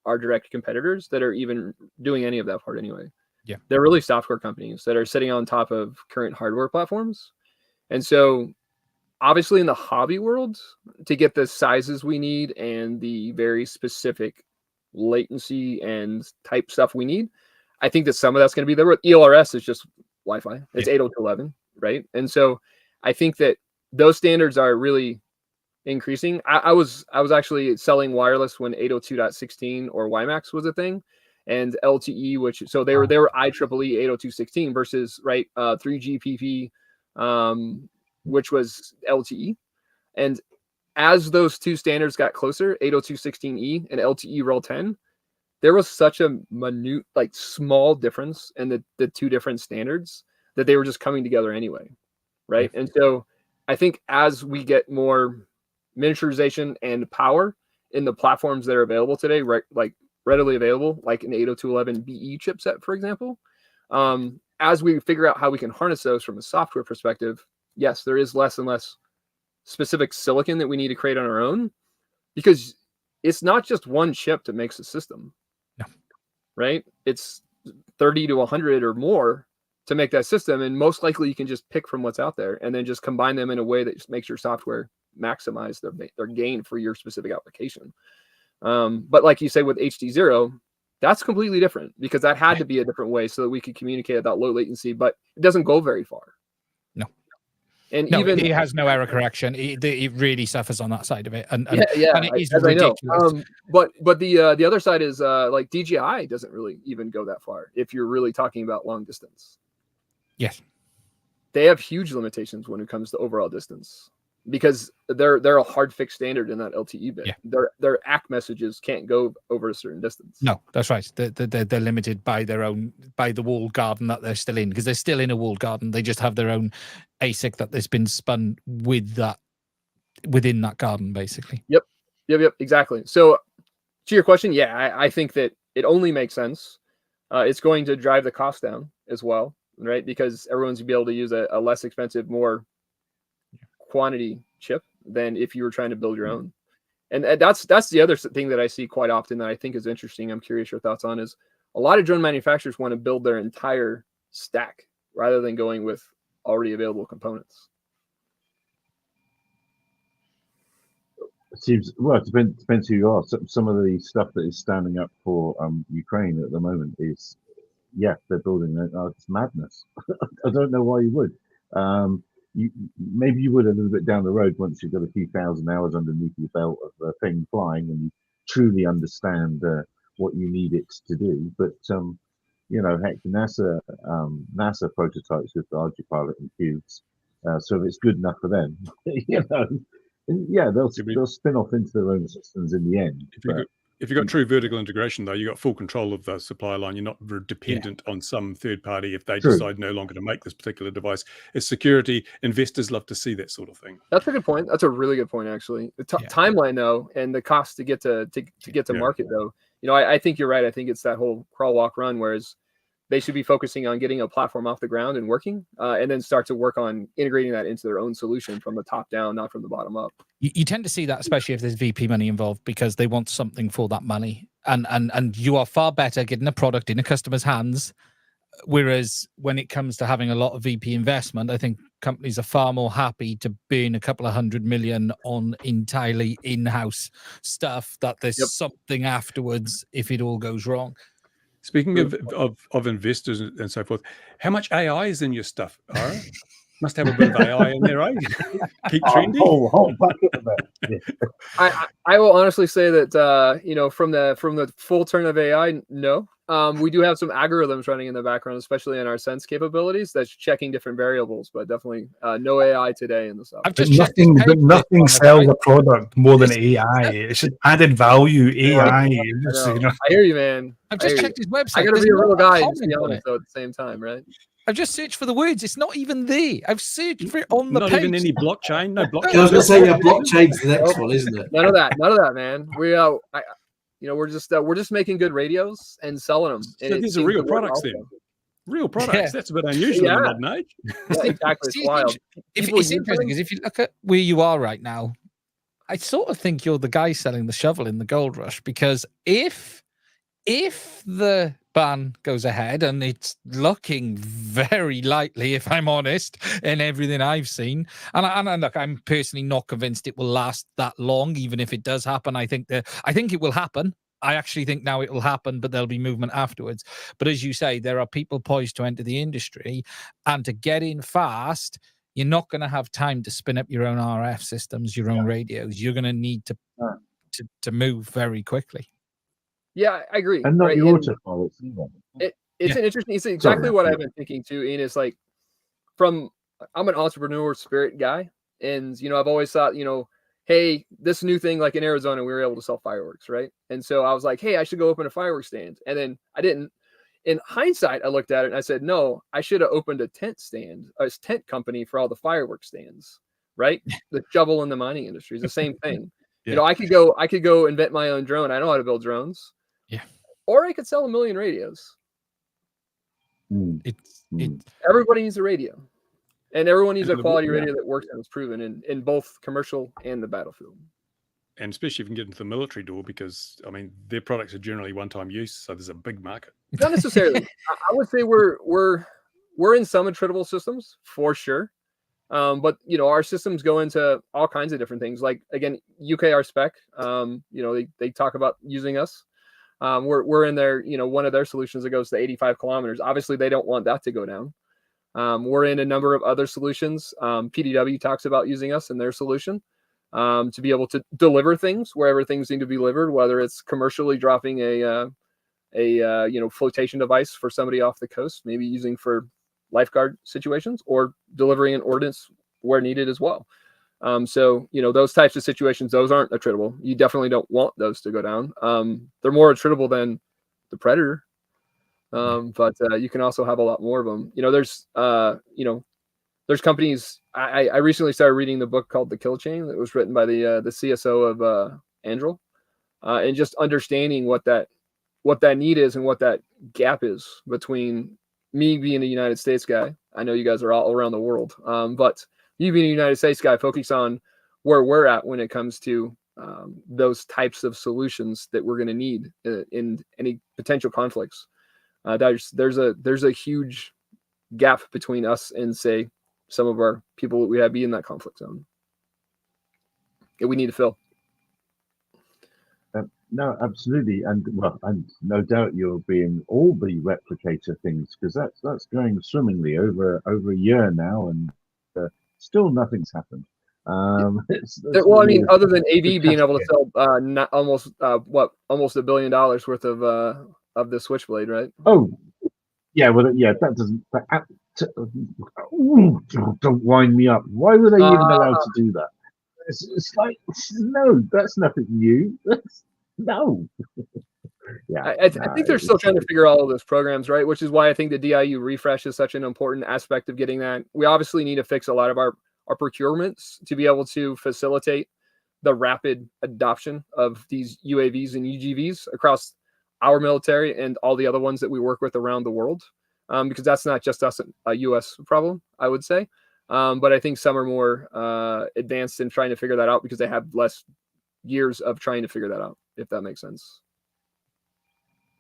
our direct competitors that are even doing any of that part anyway. Yeah. They're really software companies that are sitting on top of current hardware platforms. And so obviously in the hobby world, to get the sizes we need and the very specific latency and type stuff we need, I think that some of that's going to be there. ELRS is just Wi-Fi. It's 802.11, right? And so I think that those standards are really increasing. I was actually selling wireless when 802.16 or WiMAX was a thing, and LTE, which so they were IEEE 802.16 versus 3GPP, which was LTE. And as those two standards got closer, 802.16e and LTE Rel 10, there was such a minute, small difference in the two different standards that they were just coming together anyway, right? And so I think as we get more miniaturization and power in the platforms that are available today, readily available, like an 802.11be chipset, for example, as we figure out how we can harness those from a software perspective, yes, there is less and less specific silicon that we need to create on our own, because it's not just one chip that makes a system, right? It's 30 to 100 or more to make that system. And most likely you can just pick from what's out there and then just combine them in a way that just makes your software maximize their gain for your specific application. But like you say with HD0, that's completely different because that had to be a different way so that we could communicate at that low latency, but it doesn't go very far. No. And no, even it has no error correction. It really suffers on that side of it. And and it is ridiculous. But the other side is like DJI doesn't really even go that far if you're really talking about long distance. Yes. They have huge limitations when it comes to overall distance because they're a hard fixed standard in that LTE bit. Yeah. Their ACK messages can't go over a certain distance. No, that's right. They're limited by the walled garden that they're still in because they're still in a walled garden. They just have their own ASIC that has been spun within that garden, basically. Yep, exactly. So to your question, yeah, I think that it only makes sense. It's going to drive the cost down as well, right? Because everyone's gonna be able to use a less expensive, more quantity chip than if you were trying to build your own. And that's the other thing that I see quite often that I think is interesting. I'm curious your thoughts on is a lot of drone manufacturers want to build their entire stack rather than going with already available components. It seems, well, it depends who you are. Some of the stuff that is standing up for Ukraine at the moment is, they're building it. It's madness. I don't know why you would. Maybe you would a little bit down the road once you've got a few thousand hours underneath your belt of the thing flying and you truly understand what you need it to do. But heck, NASA prototypes with the Arduino and cubes. So if it's good enough for them, they'll spin off into their own systems in the end. If you've got true vertical integration, though, you've got full control of the supply line. You're not dependent on some third party if they decide no longer to make this particular device. As security, investors love to see that sort of thing. That's a good point. That's a really good point, actually. The timeline, though, and the cost to get to market, though, I think you're right. I think it's that whole crawl, walk, run, whereas they should be focusing on getting a platform off the ground and working, and then start to work on integrating that into their own solution from the top down, not from the bottom up. You tend to see that, especially if there's VP money involved, because they want something for that money. And you are far better getting a product in a customer's hands. Whereas when it comes to having a lot of VP investment, I think companies are far more happy to burn a couple of $100 million on entirely in-house stuff that there's something afterwards if it all goes wrong. Speaking of investors and so forth, how much AI is in your stuff, Ira? Must have a bit of AI in there, right? Keep trending. Whole bucket of it. I will honestly say that from the full turn of AI, no. We do have some algorithms running in the background, especially in our sense capabilities, that's checking different variables, but definitely no AI today in the software. Nothing sells a product more than AI. It's just added value. AI. I hear you, man. I've just checked his website. I got to be a real guy, to be honest, though, at the same time, right? I've just searched for the words. It's not even there. I've searched for it on the page. Not even any blockchain. No blockchain. I was going to say, blockchain's the next one, isn't it? None of that, man. We're just making good radios and selling them. So these are real products, then. Real products. Yeah. That's a bit unusual in the modern age. Yeah, exactly. It's wild. It's interesting because if you look at where you are right now, I sort of think you're the guy selling the shovel in the gold rush, because if the ban goes ahead, and it's looking very likely, if I'm honest, in everything I've seen, and look, I'm personally not convinced it will last that long, even if it does happen. I think it will happen. I actually think now it will happen, but there'll be movement afterwards. But as you say, there are people poised to enter the industry, and to get in fast, you're not going to have time to spin up your own RF systems, your own radios. You're going to need to move very quickly. Yeah, I agree. And not your autopilots either. It's exactly what I've been thinking too, Ian. Is like, I'm an entrepreneur spirit guy, and I've always thought, hey, this new thing, like in Arizona, we were able to sell fireworks, right? And so I was like, hey, I should go open a fireworks stand, and then I didn't. In hindsight, I looked at it and I said, no, I should have opened a tent company for all the fireworks stands, right? The shovel in the mining industry is the same thing. Yeah. I could go invent my own drone. I know how to build drones. Yeah. Or I could sell 1 million radios. Everybody needs a radio. And everyone needs a quality radio that works and is proven in both commercial and the battlefield. and especially if you can get into the military door, because I mean their products are generally one-time use, so there's a big market. Not necessarily. I would say we're in some attritable systems for sure. But our systems go into all kinds of different things. Like again, UKR spec, they talk about using us. We're in their, one of their solutions that goes to 85 kilometers. Obviously they don't want that to go down. We're in a number of other solutions. PDW talks about using us in their solution, to be able to deliver things wherever things need to be delivered, whether it's commercially dropping a flotation device for somebody off the coast, maybe using for lifeguard situations, or delivering an ordnance where needed as well. So those types of situations, those aren't attritable. You definitely don't want those to go down. They're more attritable than the Predator, but you can also have a lot more of them. There's companies. I recently started reading the book called The Kill Chain that was written by the CSO of Anduril, and just understanding what that need is and what that gap is between me being a United States guy. I know you guys are all around the world, but you being a United States guy, focus on where we're at when it comes to those types of solutions that we're going to need in any potential conflicts. There's a huge gap between us and, say, some of our people that we have be in that conflict zone that we need to fill. No, absolutely, and no doubt you're being all the replicator things, because that's going swimmingly over a year now, and still nothing's happened. Well, I mean, other than AV being able to sell almost $1 billion worth of the Switchblade, right? Oh, yeah. Well, yeah, that doesn't. Don't wind me up. Why were they even allowed to do that? It's like, no, that's nothing new. No. Yeah, I think they're still trying to figure all of those programs, right? Which is why I think the DIU refresh is such an important aspect of getting that. We obviously need to fix a lot of our procurements to be able to facilitate the rapid adoption of these UAVs and UGVs across our military and all the other ones that we work with around the world, because that's not just us, a U.S. problem, I would say. But I think some are more advanced in trying to figure that out because they have less years of trying to figure that out, if that makes sense.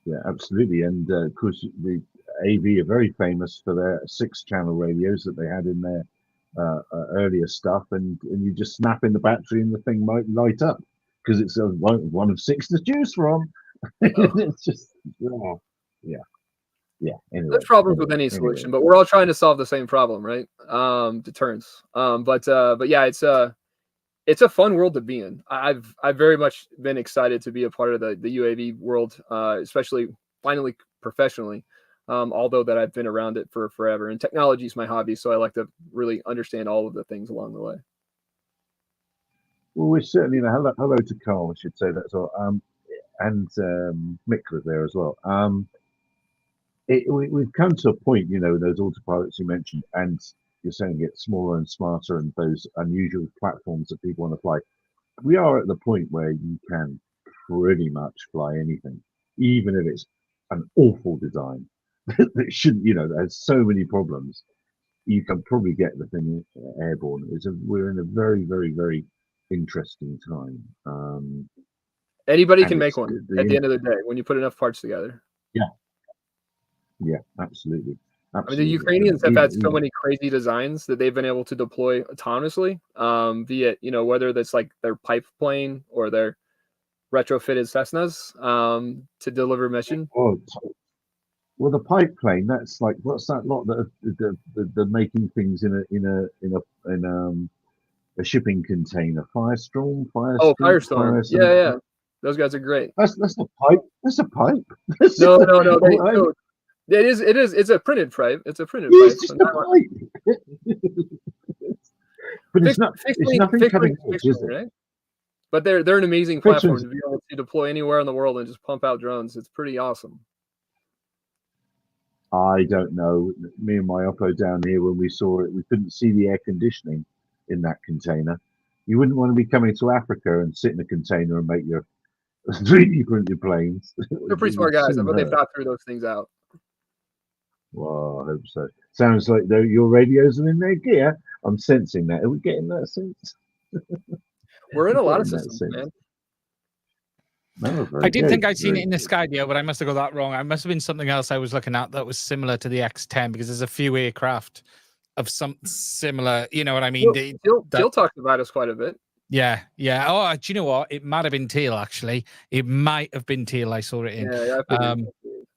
Yeah, absolutely. And of course, the AV are very famous for their 6-channel radios that they had in their earlier stuff, and you just snap in the battery and the thing might light up because it's one of 6 to choose from. It's just, yeah. Anyway, there's problems with any solution, but we're all trying to solve the same problem, right? Deterrence. But yeah, it's a fun world to be in. I've very much been excited to be a part of the UAV world, especially finally professionally. Although that I've been around it for forever, and technology is my hobby, so I like to really understand all of the things along the way. Well, we're certainly hello to Carl, I should say that as well. And Mick was there as well. We've come to a point, those autopilots you mentioned, and you're saying get smaller and smarter, and those unusual platforms that people want to fly. We are at the point where you can pretty much fly anything, even if it's an awful design that shouldn't, that has so many problems. You can probably get the thing airborne. We're in a very, very, very interesting time. Anybody can make one at the end of the day when you put enough parts together. Yeah, absolutely. I mean, the Ukrainians have had so many crazy designs that they've been able to deploy autonomously, be it, whether that's like their pipe plane or their retrofitted Cessnas to deliver mission. Well, the pipe plane, that's like, what's that lot that the making things in a shipping container? Firestorm. Yeah. Those guys are great. That's a pipe. That's a pipe. No. It is. It's a printed pipe. It's a printed pipe. It's just a pipe. But it's nothing cutting edge, is it? Right? But they're an amazing platform to be able to deploy anywhere in the world and just pump out drones. It's pretty awesome. I don't know. Me and my oppo down here, when we saw it, we couldn't see the air conditioning in that container. You wouldn't want to be coming to Africa and sit in a container and make your 3D printed planes. They're pretty smart guys, but they've thought through those things out. Well, I hope so. Sounds like your radios are in their gear. I'm sensing that. Are we getting that sense? We're in a lot of systems, man. I did think I'd seen it in the Skydio, but I must have got that wrong. It must have been something else I was looking at that was similar to the X10, because there's a few aircraft of some similar, you know what I mean? Teal talked about us quite a bit. Yeah. Oh, do you know what? It might have been Teal, actually. It might have been Teal I saw it in.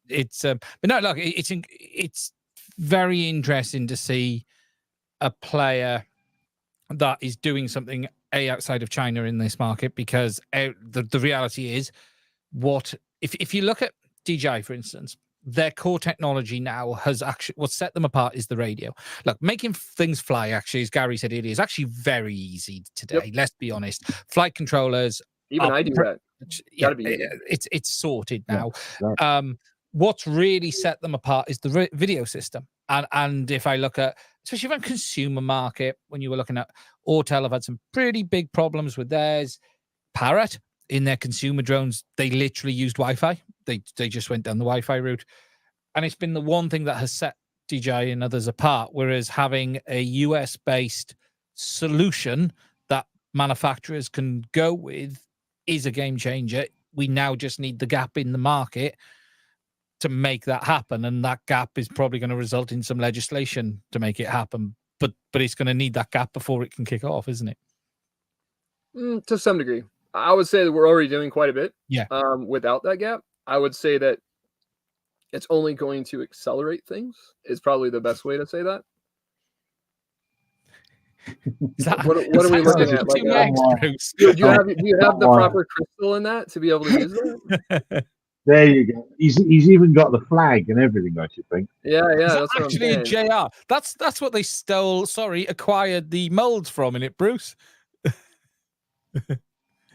It's but no, look, it's very interesting to see a player that is doing something outside of China in this market, because the reality is, if you look at DJI, for instance, their core technology now has actually, what set them apart is the radio. Look, making things fly, actually, as Gary said earlier, is actually very easy today. Yep. Let's be honest. Flight controllers, even I do that. Yeah, it's sorted now. Yeah. What's really set them apart is the video system. And if I look at, especially from consumer market, when you were looking at Autel, have had some pretty big problems with theirs. Parrot, in their consumer drones, they literally used Wi-Fi. They just went down the Wi-Fi route. And it's been the one thing that has set DJI and others apart, whereas having a US-based solution that manufacturers can go with is a game changer. We now just need the gap in the market to make that happen, and that gap is probably going to result in some legislation to make it happen. But it's going to need that gap before it can kick off, isn't it? To some degree, I would say that we're already doing quite a bit. Yeah. Without that gap, I would say that it's only going to accelerate things. Is probably the best way to say that. What are we looking at? Like, do you have the proper crystal in that to be able to use it? There you go. He's even got the flag and everything, I should think. Yeah. That's actually a JR. That's what they acquired the molds from in it, Bruce.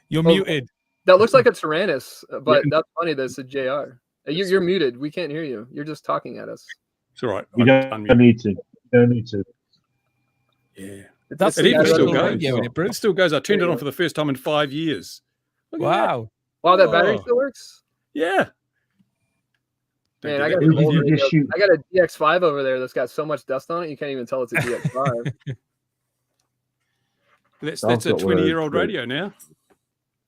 You're muted. That looks like a Tyrannus, but that's funny that it's a JR. You're muted. We can't hear you. You're just talking at us. It's all right. You don't need to. Yeah. It even still goes. It still goes. I turned it on for the first time in 5 years. Wow. Wow, that battery still works? Yeah. Man, I got a DX5 over there that's got so much dust on it, you can't even tell it's a DX5. That's a 20-year-old radio now.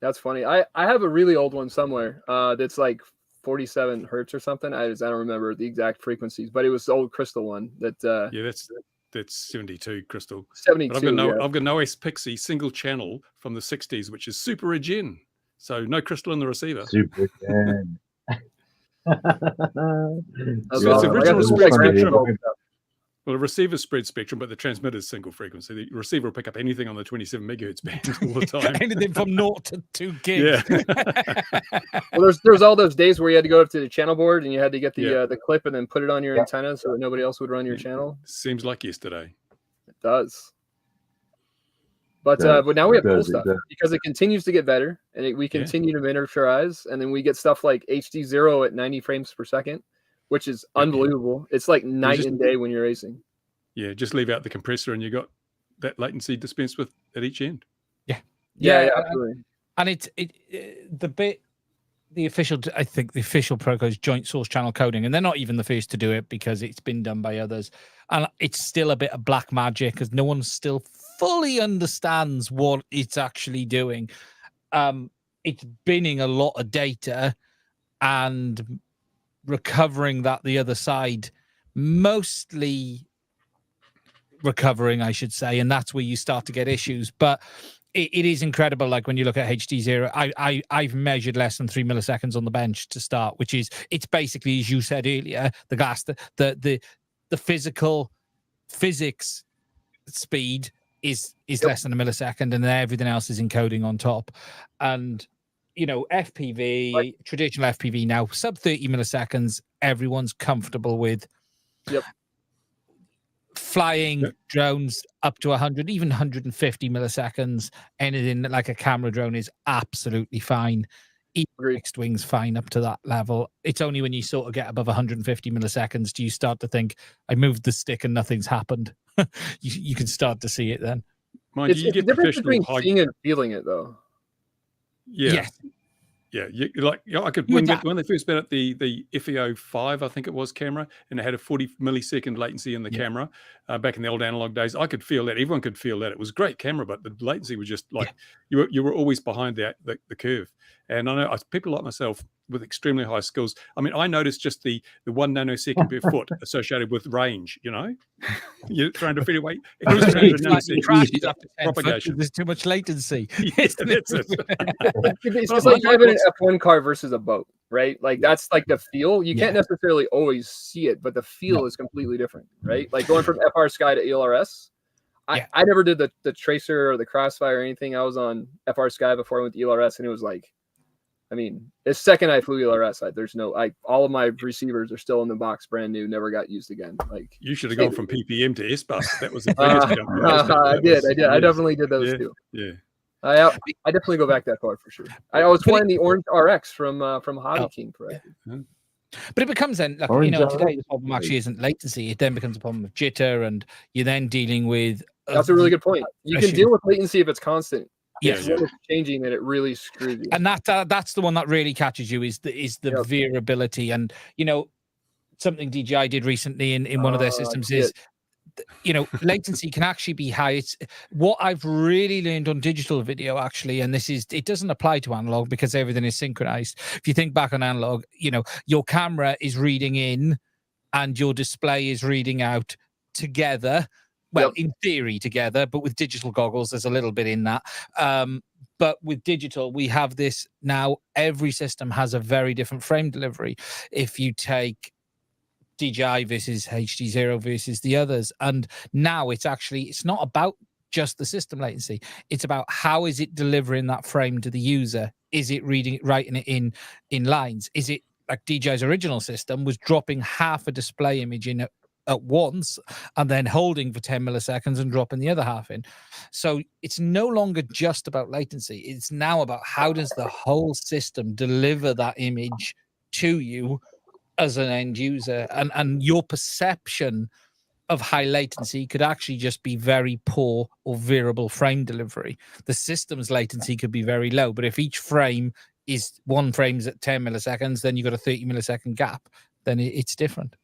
That's funny. I have a really old one somewhere that's like 47 hertz or something. I don't remember the exact frequencies, but it was the old crystal one. That's 72 crystal. 72. But I've got an OS Pixie single channel from the 60s, which is super gen. So no crystal in the receiver. Super gen. It's original spread spectrum. Well, the receiver spread spectrum, but the transmitter is single frequency. The receiver will pick up anything on the 27 megahertz band all the time. Anything from 0 to 2 gigs. Yeah. Well, there's all those days where you had to go up to the channel board and you had to get the clip and then put it on your antenna so that nobody else would run your channel. Seems like yesterday. It does. But now we have cool stuff because it continues to get better and we continue to miniaturize, and then we get stuff like HD0 at 90 frames per second, which is unbelievable. It's like night and day when you're racing. Yeah, just leave out the compressor and you got that latency dispensed with at each end. Yeah, absolutely. And the official protocol is joint source channel coding, and they're not even the first to do it because it's been done by others. And it's still a bit of black magic because no one still fully understands what it's actually doing. It's binning a lot of data and recovering that the other side, mostly recovering, I should say, and that's where you start to get issues. But it is incredible. Like when you look at HD0, I've measured less than 3 milliseconds on the bench to start, which is, it's basically, as you said earlier, the glass, the physics speed is less than a millisecond, and then everything else is encoding on top. And FPV, traditional FPV now, sub 30 milliseconds, everyone's comfortable with. Yep. Flying drones up to 100, even 150 milliseconds, anything like a camera drone is absolutely fine. Even fixed wings fine up to that level. It's only when you sort of get above 150 milliseconds do you start to think, I moved the stick and nothing's happened. you can start to see it then. Mind it's you get the difference professional between seeing and feeling it, though. Yeah. I could when they first been at the FEO5, I think it was, camera, and it had a 40 millisecond latency in the camera back in the old analog days. I could feel that. Everyone could feel that. It was a great camera, but the latency was just like you were always behind the curve. And I know people like myself with extremely high skills. I mean, I noticed just the 1 nanosecond per foot associated with range. You're trying to figure away. Crashes after 10 propagation. Foot, there's too much latency. Yes, that's it. It's just like driving an F1 car versus a boat, right? Like that's like the feel. You can't necessarily always see it, but the feel is completely different, right? Like going from FR Sky to ELRS. I never did the Tracer or the Crossfire or anything. I was on FR Sky before I went to ELRS, and it was like, I mean, the second I flew ELRS, all of my receivers are still in the box, brand new, never got used again. Like you should have gone from PPM to S-Bus. That was the biggest jump. I definitely did those too. Yeah. I definitely go back that far for sure. I was flying the Orange RX from Hobby King, correct? But it becomes then, like, today the problem actually isn't latency. It then becomes a problem of jitter, and you're then dealing with. That's a really good point. You can deal with latency if it's constant. Yes, when it's changing, and it really screws you. And that's the one that really catches you is the variability. And something DJI did recently in one of their systems is, latency can actually be high. It's what I've really learned on digital video actually, and it doesn't apply to analog because everything is synchronized. If you think back on analog, your camera is reading in and your display is reading out together. Well, in theory together, but with digital goggles, there's a little bit in that. But with digital, we have this now. Every system has a very different frame delivery. If you take DJI versus HD0 versus the others, and now it's not about just the system latency. It's about how is it delivering that frame to the user? Is it writing it in lines? Is it like DJI's original system was dropping half a display image in at once and then holding for 10 milliseconds and dropping the other half in. So it's no longer just about latency. It's now about how does the whole system deliver that image to you as an end user, and your perception of high latency could actually just be very poor or variable frame delivery. The system's latency could be very low, but if each frame is one frame's at 10 milliseconds, then you've got a 30 millisecond gap, then it's different,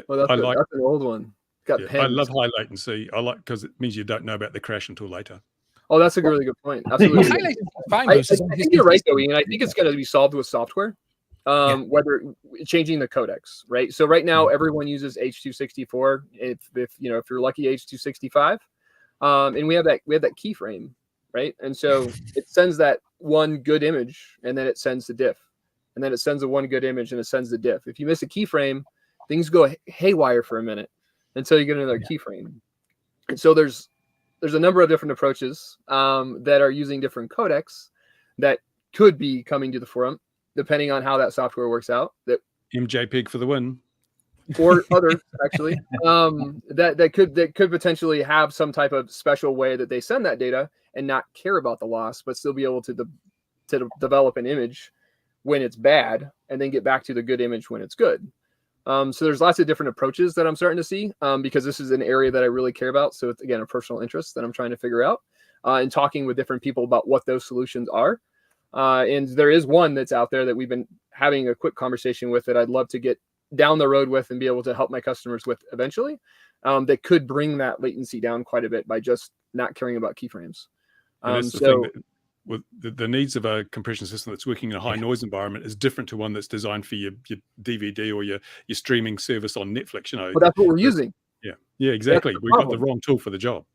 Well, that's an old one. I love high latency. I like because it means you don't know about the crash until later. Oh, that's a really good point. Absolutely. I think you're right, though, Ian. I think it's going to be solved with software, whether changing the codecs, right? So right now, everyone uses H.264. If you're lucky, H.265, and we have that keyframe, right? And so it sends that one good image, and then it sends the diff, and then it sends a one good image, and it sends the diff. If you miss a keyframe, things go haywire for a minute until you get another keyframe. And so there's a number of different approaches that are using different codecs that could be coming to the forum, depending on how that software works out. That MJPEG for the win, or others actually that could potentially have some type of special way that they send that data and not care about the loss, but still be able to develop an image when it's bad and then get back to the good image when it's good. So there's lots of different approaches that I'm starting to see because this is an area that I really care about. So it's, again, a personal interest that I'm trying to figure out and talking with different people about what those solutions are. And there is one that's out there that we've been having a quick conversation with that I'd love to get down the road with and be able to help my customers with eventually that could bring that latency down quite a bit by just not caring about keyframes. With the needs of a compression system that's working in a high noise environment is different to one that's designed for your DVD or your streaming service on Netflix. Well, that's what we're using. Yeah, exactly. We've got the wrong tool for the job.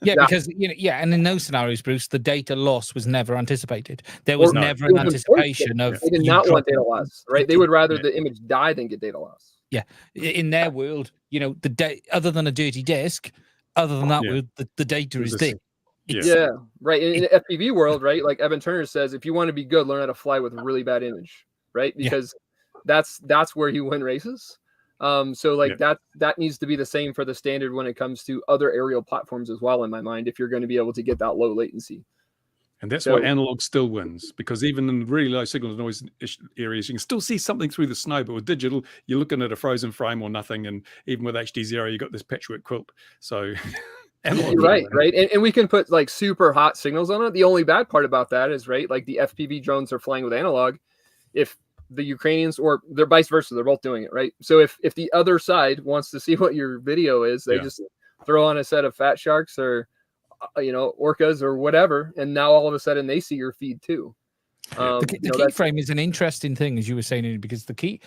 Because and in those scenarios, Bruce, the data loss was never anticipated. There was never an anticipation of. They did not want data loss, right? They would rather the image die than get data loss. Yeah, in their world, other than a dirty disk, other than that, world, the data is there. Right. In the FPV world, right? Like Evan Turner says, if you want to be good, learn how to fly with a really bad image, right? Because that's where you win races. That needs to be the same for the standard when it comes to other aerial platforms as well, in my mind, if you're going to be able to get that low latency. And that's why analog still wins, because even in really low signal noise areas, you can still see something through the snow. But with digital, you're looking at a frozen frame or nothing. And even with HD0, you got this patchwork quilt. So you're right. And we can put like super hot signals on it. The only bad part about that is, right, like the FPV drones are flying with analog. If the Ukrainians, or they're vice versa, they're both doing it, right? So if the other side wants to see what your video is, they just throw on a set of Fat Sharks or orcas or whatever, and now all of a sudden they see your feed too. The keyframe is an interesting thing, as you were saying, because the key,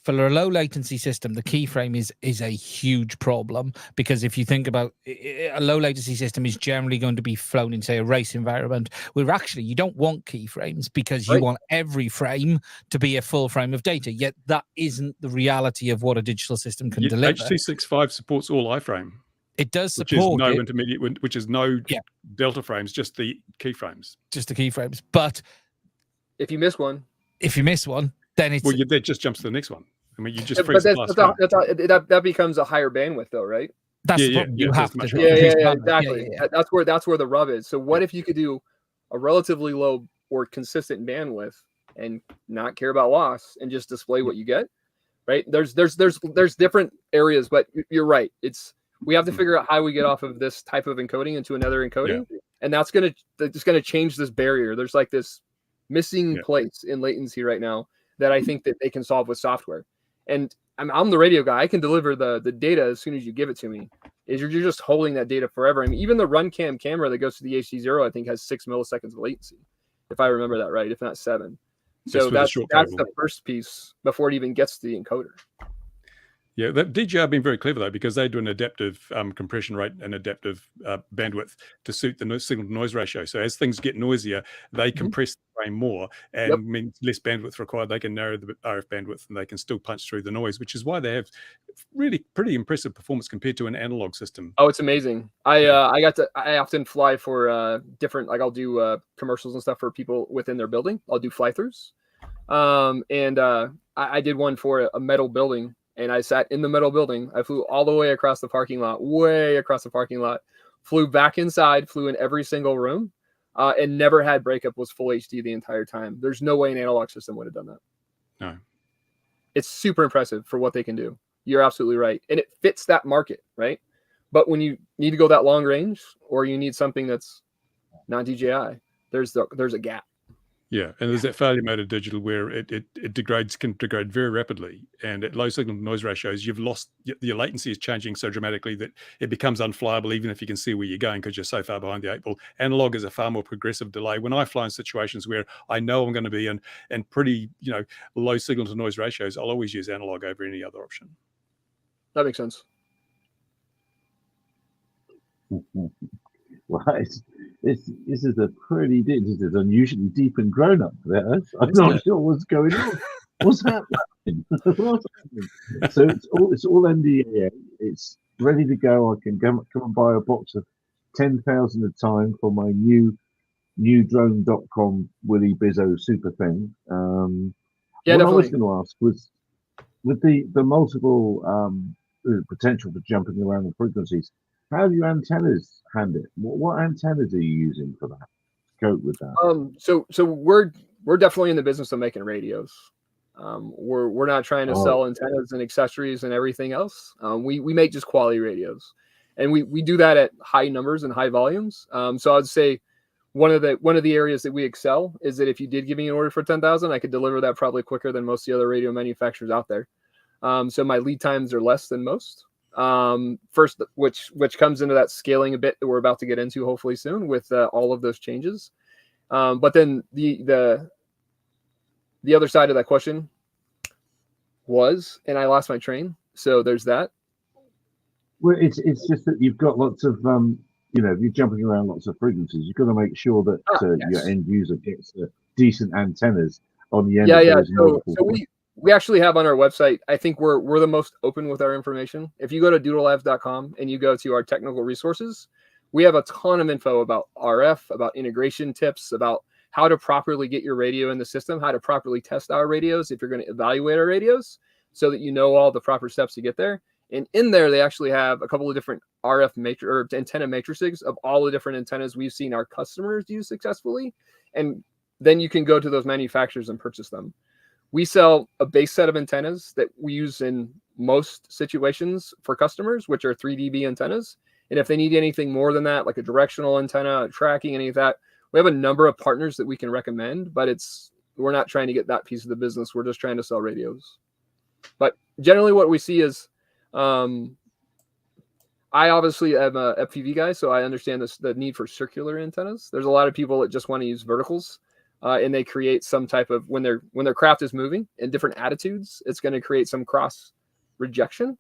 for a low latency system, the keyframe is a huge problem, because if you think about a low latency system is generally going to be flown in, say, a race environment, where actually you don't want keyframes because you want every frame to be a full frame of data. Yet that isn't the reality of what a digital system can deliver. H.265 supports all iframe. It does support, which is no intermediate, which is no delta frames, just the keyframes. Just the keyframes. But if you miss one, then it's that just jumps to the next one. I mean, you just but that becomes a higher bandwidth, though, right? That's the problem. You have to. Exactly. Yeah. That's where the rub is. So what if you could do a relatively low or consistent bandwidth and not care about loss and just display what you get, right? There's different areas, but you're right. We have to figure out how we get off of this type of encoding into another encoding, and that's gonna change this barrier. There's like this missing place in latency right now that I think that they can solve with software. And I'm the radio guy. I can deliver the data as soon as you give it to me. You're just holding that data forever. I mean, even the RunCam camera that goes to the HD0, I think, has 6 milliseconds of latency, if I remember that right, if not 7. So that's the first piece before it even gets to the encoder. Yeah, DJI have been very clever, though, because they do an adaptive compression rate and adaptive bandwidth to suit the signal-to-noise ratio. So as things get noisier, they compress the frame more, and means less bandwidth required. They can narrow the RF bandwidth, and they can still punch through the noise, which is why they have really pretty impressive performance compared to an analog system. Oh, it's amazing. I often fly for different, like I'll do commercials and stuff for people within their building. I'll do fly-throughs. I did one for a metal building. And I sat in the metal building. I flew all the way across the parking lot, flew back inside, flew in every single room, and never had breakup, was full HD the entire time. There's no way an analog system would have done that. No. It's super impressive for what they can do. You're absolutely right. And it fits that market, right? But when you need to go that long range, or you need something that's not DJI, there's a gap. Yeah, and there's that failure mode of digital where it can degrade very rapidly, and at low signal to noise ratios, you've lost your latency is changing so dramatically that it becomes unflyable, even if you can see where you're going, because you're so far behind the 8-ball. Analog is a far more progressive delay. When I fly in situations where I know I'm going to be in pretty low signal to noise ratios, I'll always use analog over any other option. That makes sense. Well, this is this is unusually deep and grown up there. I'm not sure what's going on. What's happening? So it's all NDA. It's ready to go. I can come and buy a box of 10,000 a time for my new drone.com Willy Bizzo super thing. Yeah, what definitely. I was going to ask was, with the multiple potential for jumping around the frequencies, how do your antennas handle it? What antennas are you using for that? Cope with that. So we're definitely in the business of making radios. We're not trying to sell antennas and accessories and everything else. We make just quality radios, and we do that at high numbers and high volumes. So I'd say one of the areas that we excel is that if you did give me an order for 10,000, I could deliver that probably quicker than most of the other radio manufacturers out there. So my lead times are less than most. First, which comes into that scaling a bit that we're about to get into hopefully soon with all of those changes. But then the other side of that question was, and I lost my train. So there's that. Well, it's just that you've got lots of you're jumping around lots of frequencies. You've got to make sure that your end user gets decent antennas on the end. So we actually have on our website, I think we're the most open with our information. If you go to doodlelabs.com and you go to our technical resources, we have a ton of info about RF, about integration tips, about how to properly get your radio in the system, how to properly test our radios if you're going to evaluate our radios, so that you know all the proper steps to get there. And in there, they actually have a couple of different RF antenna matrices of all the different antennas we've seen our customers use successfully. And then you can go to those manufacturers and purchase them. We sell a base set of antennas that we use in most situations for customers, which are 3 dB antennas. And if they need anything more than that, like a directional antenna, tracking, any of that, we have a number of partners that we can recommend, but we're not trying to get that piece of the business. We're just trying to sell radios. But generally what we see is, I I obviously am a FPV guy, so I understand the need for circular antennas. There's a lot of people that just want to use verticals, and they create some type of when their craft is moving in different attitudes, it's going to create some cross rejection.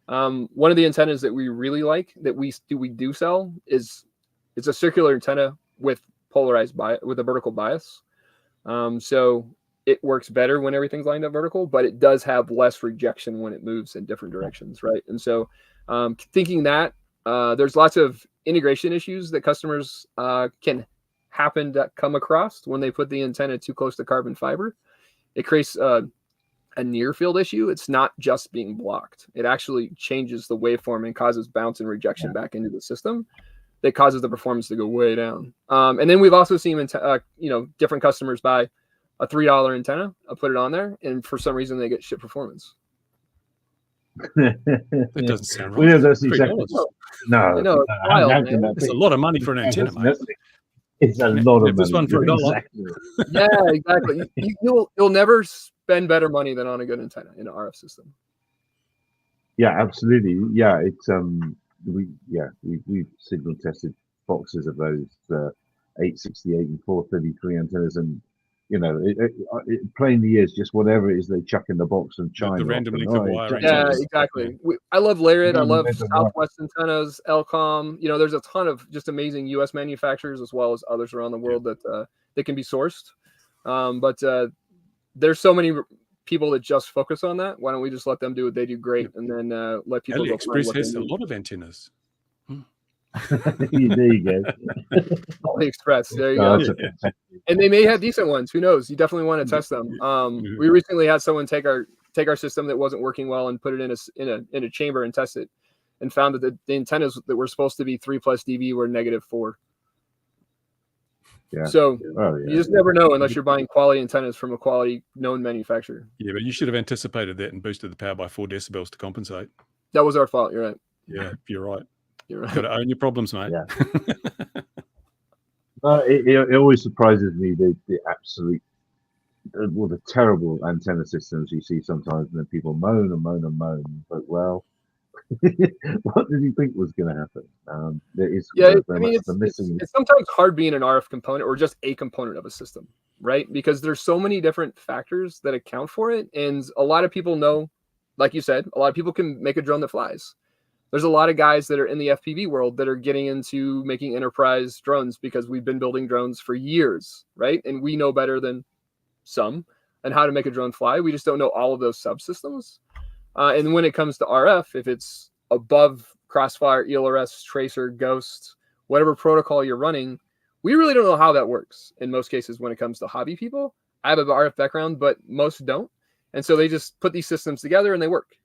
One of the antennas that we really like that we do sell is it's a circular antenna with polarized with a vertical bias. So it works better when everything's lined up vertical, but it does have less rejection when it moves in different directions, right? And so thinking that there's lots of integration issues that customers can happen to come across when they put the antenna too close to carbon fiber. It creates a near field issue. It's not just being blocked. It actually changes the waveform and causes bounce and rejection back into the system. That causes the performance to go way down. And then we've also seen, different customers buy a $3 antenna, put it on there, and for some reason they get shit performance. That doesn't sound right. Well, yeah, that's exactly. No, it's a lot of money for an antenna, mate. It's a lot of this money. One for $1. Exactly. Yeah, exactly. You'll never spend better money than on a good antenna in an RF system. Yeah, absolutely. Yeah, it's we've signal tested boxes of those 868 and 433 antennas, and plainly is just whatever it is they chuck in the box and chime the random length of wire. Yeah, exactly. I love Lariat. I love Southwest antennas, Elcom. There's a ton of just amazing U.S. manufacturers as well as others around the world that can be sourced. But there's so many people that just focus on that. Why don't we just let them do what they do great, and then let people go find what AliExpress has they a need. lot of antennas. There you go. AliExpress, there you go. And they may have decent ones. Who knows? You definitely want to test them. We recently had someone take our system that wasn't working well and put it in a chamber and test it, and found that the antennas that were supposed to be 3+ dB were -4. Yeah. So you just never know unless you're buying quality antennas from a quality known manufacturer. Yeah, but you should have anticipated that and boosted the power by 4 decibels to compensate. That was our fault. You're right. Yeah, you're right. You're right. Got to own your problems, mate. Yeah. It always surprises me the absolute, the terrible antenna systems you see sometimes, and then people moan and moan and moan. But what did you think was going to happen? It's sometimes hard being an RF component or just a component of a system, right? Because there's so many different factors that account for it, and a lot of people know, like you said, a lot of people can make a drone that flies. There's a lot of guys that are in the FPV world that are getting into making enterprise drones because we've been building drones for years, right? And we know better than some and how to make a drone fly. We just don't know all of those subsystems. And when it comes to RF, if it's above Crossfire, ELRS, Tracer, Ghost, whatever protocol you're running, we really don't know how that works in most cases when it comes to hobby people. I have an RF background, but most don't. And so they just put these systems together and they work.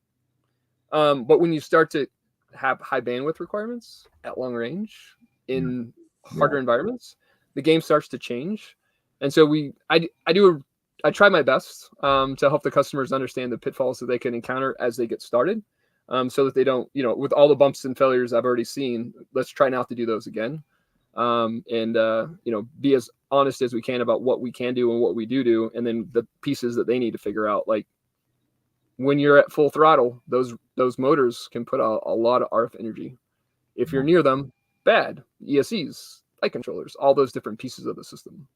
But when you start to have high bandwidth requirements at long range in harder environments, the game starts to change. And so I try my best to help the customers understand the pitfalls that they can encounter as they get started, so that they don't, with all the bumps and failures I've already seen, let's try not to do those again. And be as honest as we can about what we can do and what we do, and then the pieces that they need to figure out. Like when you're at full throttle, those motors can put out a lot of RF energy. If you're near them, bad. ESCs, light controllers, all those different pieces of the system.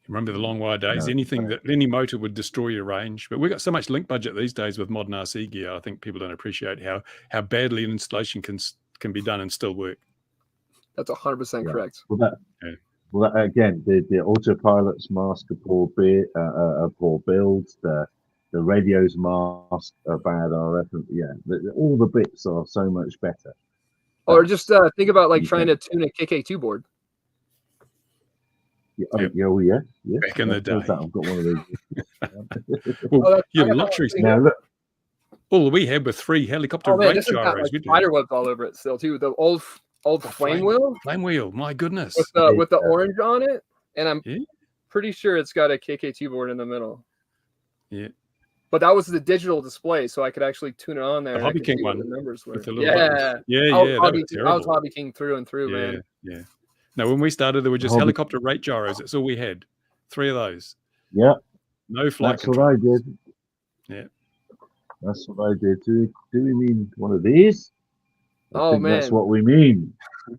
Remember the long wire days? Any motor would destroy your range. But we've got so much link budget these days with modern RC gear. I think people don't appreciate how badly an installation can be done and still work. That's 100% correct. Well, again, the autopilots mask a poor builds. The radios mask a bad RF. All the bits are so much better. Or just think about trying to tune a KK2 board. Yeah. Back in the day. I've got one of those. Well, your luxuries. Now look. All we had were 3 helicopter rate gyros. Spider webs all over it still too. The old flame wheel. Flame wheel. My goodness. With the orange on it, and I'm pretty sure it's got a KK2 board in the middle. Yeah. But that was the digital display, so I could actually tune it on there. The Hobby King one. The numbers were. I was Hobby King through and through, man. Yeah. Now, when we started, there were just helicopter rate gyros. That's all we had. 3 of those. Yeah. No flight That's control. what I did. Yeah. That's what I did. Do we mean one of these? Oh think man, that's what we mean.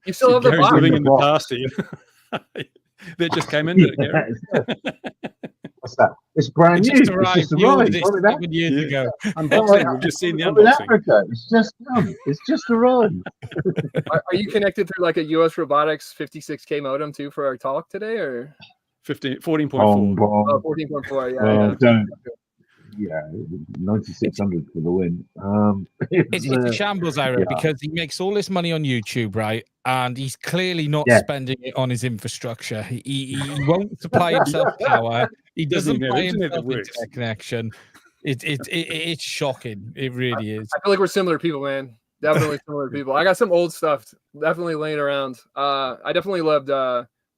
you still have the Gary's box. living In in the the box. past here. That just came in, did it, Gary? What's that? It's brand It new. just It's arrived. just You ordered arrived. it What did that? 7 years ago. Unboxing. We've just seen the I'm in unboxing. Africa. It's just come. It's just arrived. Are you connected through like a US Robotics 56K modem too for our talk today, or 14.4. Bong, bong. 14.4? Yeah, Well, yeah. don't. Yeah, 9600 for the win. It's a shambles, Ira, yeah. because he makes all this money on YouTube, right? And he's clearly not Yeah. spending it on his infrastructure. He won't supply himself power. He Doesn't doesn't even have buy internet that himself works. internet connection. It's shocking. It really is. I feel like we're similar people, man. Definitely similar people. I got some old stuff definitely laying around. I definitely loved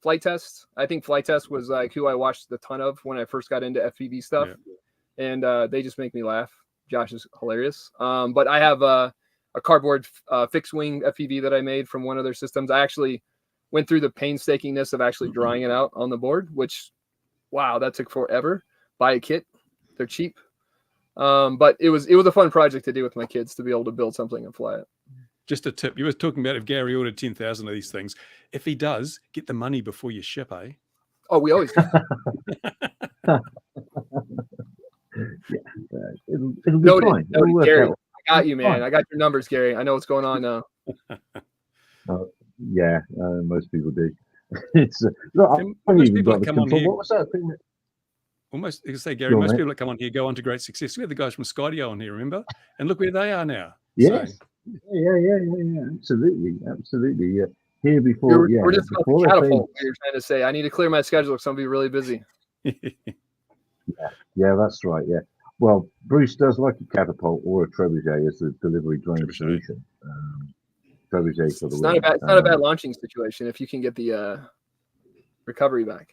Flight Test. I think Flight Test was like who I watched a ton of when I first got into FPV stuff. Yeah. And they just make me laugh. Josh is hilarious. But I have a cardboard fixed wing FPV that I made from one of their systems. I actually went through the painstakingness of actually drawing it out on the board, which, wow, that took forever. Buy a kit. They're cheap. But it was a fun project to do with my kids to be able to build something and fly it. Just a tip. You were talking about if Gary ordered 10,000 of these things. If he does, get the money before you ship, eh? Oh, we always do. Yeah, it'll be Noted, fine. noted, It'll work Gary. out. I got you, man. Fine. I got your numbers, Gary. I know what's going on now. Yeah, most people do. It's look, most people that come on here. What was that thing? Almost, you can say, Gary, most people that come on here go on to great success. We had the guys from Skydio on here, remember? And look where they are now. Yes. So, yeah. Absolutely. Yeah. Here before, We're just before catapult. What you're trying to say? I need to clear my schedule because I'm gonna be really busy. Yeah, that's right. Yeah. Well, Bruce does like a catapult or a trebuchet as a delivery drone solution. Trebuchet for the win. It's not a bad launching situation if you can get the recovery back.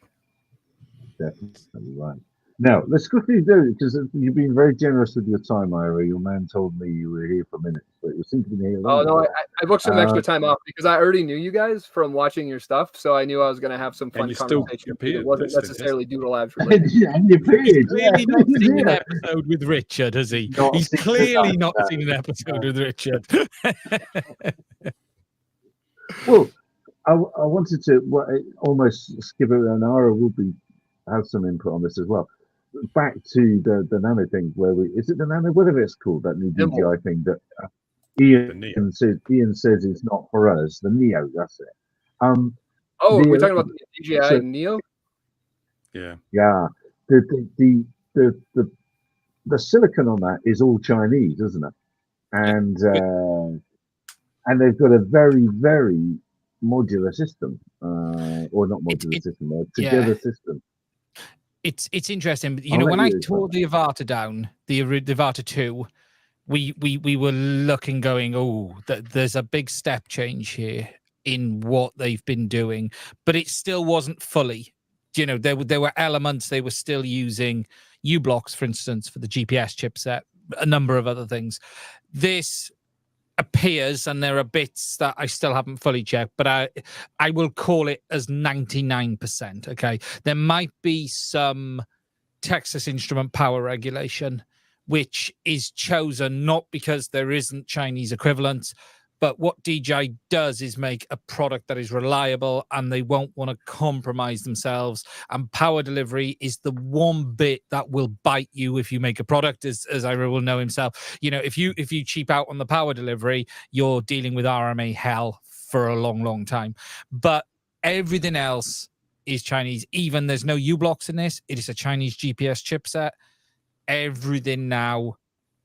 Definitely right. Now, let's quickly do it because you've been very generous with your time, Ira. Your man told me you were here for minutes, but you seem to be here. Oh, no, I booked some extra time off because I already knew you guys from watching your stuff. So I knew I was going to have some fun conversation. It wasn't necessarily Doodle Labs related. And you appeared. He's clearly not seen an episode with Richard, has he? He's clearly not seen an episode with Richard. Well, I wanted to almost skip it, and Ira will have some input on this as well. Back to the nano thing, is it the nano, whatever it's called, that new DJI thing that Ian says it's not for us. The Neo, that's it. We're talking about the DJI Neo. Yeah. The silicon on that is all Chinese, isn't it? And they've got a very, very modular system, or not modular system, a together system. It's interesting. You know, when I tore the Avata down, the Avata 2, we were looking, going, oh, there's a big step change here in what they've been doing, but it still wasn't fully. You know, there were elements they were still using U-blocks, for instance, for the GPS chipset, a number of other things. This appears, and there are bits that I still haven't fully checked, but I will call it as 99%. Okay, there might be some Texas Instrument power regulation, which is chosen not because there isn't Chinese equivalents, but what DJI does is make a product that is reliable, and they won't want to compromise themselves. And power delivery is the one bit that will bite you if you make a product, as Ira will know himself. You know, if you cheap out on the power delivery, you're dealing with RMA hell for a long, long time. But everything else is Chinese. Even there's no U-blocks in this. It is a Chinese GPS chipset. Everything now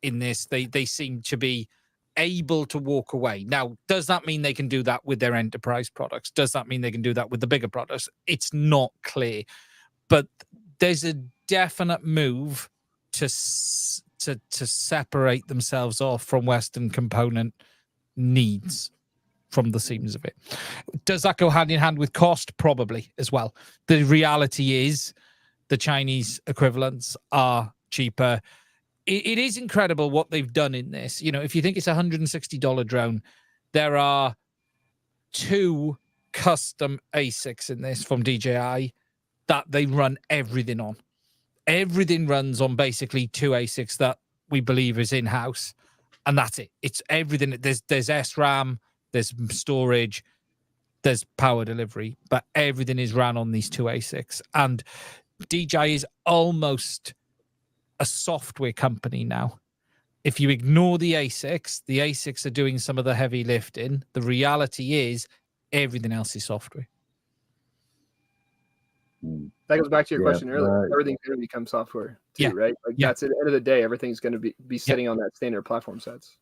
in this, they seem to be able to walk away. Now, does that mean they can do that with their enterprise products? Does that mean they can do that with the bigger products? It's not clear, but there's a definite move to separate themselves off from Western component needs from the seams of it. Does that go hand in hand with cost? Probably as well. The reality is the Chinese equivalents are cheaper. It is incredible what they've done in this. You know, if you think it's a $160 drone, there are 2 custom ASICs in this from DJI that they run everything on. Everything runs on basically 2 ASICs that we believe is in-house, and that's it. It's everything. There's SRAM, there's storage, there's power delivery, but everything is ran on these two ASICs. And DJI is almost a software company now. If you ignore the ASICs are doing some of the heavy lifting. The reality is everything else is software. That goes back to your question earlier. Everything's going to become software too, right? Like that's at the end of the day, everything's going to be sitting on that standard platform sets.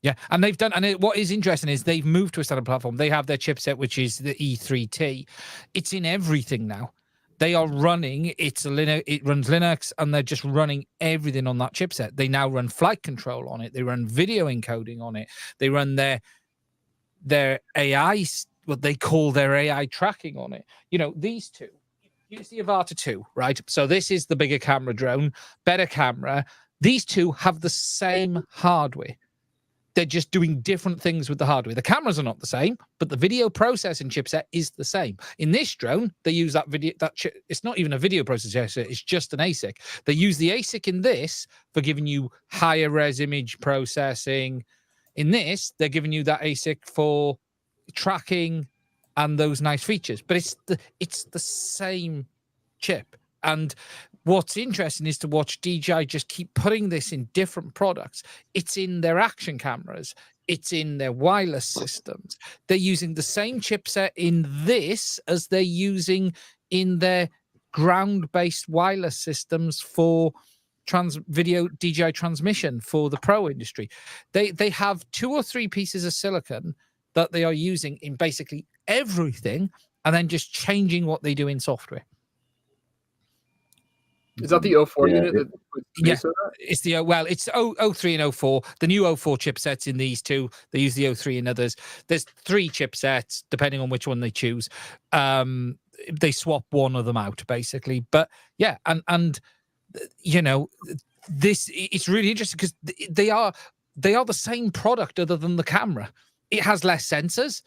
Yeah, and they've done, and what is interesting is they've moved to a standard platform. They have their chipset, which is the E3T. It's in everything now. They are running, it runs Linux, and they're just running everything on that chipset. They now run flight control on it. They run video encoding on it. They run their AI, what they call their AI tracking on it. You know, these two. Here's the Avata 2, right? So this is the bigger camera drone, better camera. These two have the same hardware. They're just doing different things with the hardware. The cameras are not the same, but the video processing chipset is the same. In this drone, they use it's not even a video processor, it's just an ASIC. They use the ASIC in this for giving you higher res image processing. In this, they're giving you that ASIC for tracking and those nice features. But it's the same chip. And what's interesting is to watch DJI just keep putting this in different products. It's in their action cameras. It's in their wireless systems. They're using the same chipset in this as they're using in their ground-based wireless systems for video DJI transmission for the pro industry. They have 2 or 3 pieces of silicon that they are using in basically everything, and then just changing what they do in software. Is that the 04 unit? It's the it's 03 and 04. The new 04 chipsets in these two. They use the 03 in others. There's 3 chipsets depending on which one they choose. They swap one of them out basically. But yeah, and you know, it's really interesting because they are the same product other than the camera. It has less sensors,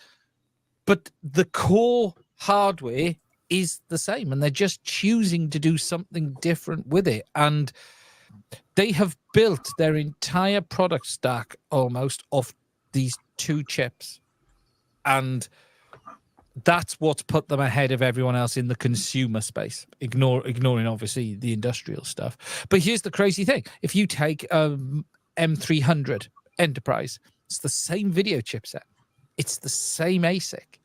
but the core hardware is the same, and they're just choosing to do something different with it. And they have built their entire product stack almost off these 2 chips. And that's what's put them ahead of everyone else in the consumer space, ignoring obviously the industrial stuff. But here's the crazy thing. If you take M300 Enterprise, it's the same video chipset. It's the same ASIC.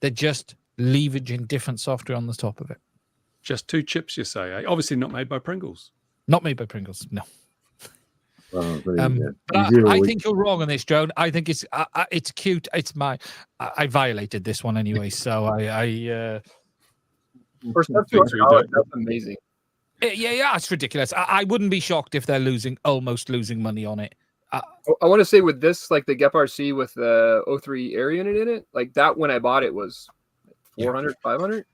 They're just leveraging different software on the top of it. Just 2 chips, you say? Eh? Obviously not made by Pringles. Not made by Pringles, no. But I think you're wrong on this, drone. I think it's cute. I violated this one anyway, so for $7,200, that's amazing. Yeah, it's ridiculous. I wouldn't be shocked if they're almost losing money on it. I want to say with this, like the GEP RC with the 03 air unit in it, like that when I bought it was 400, 500.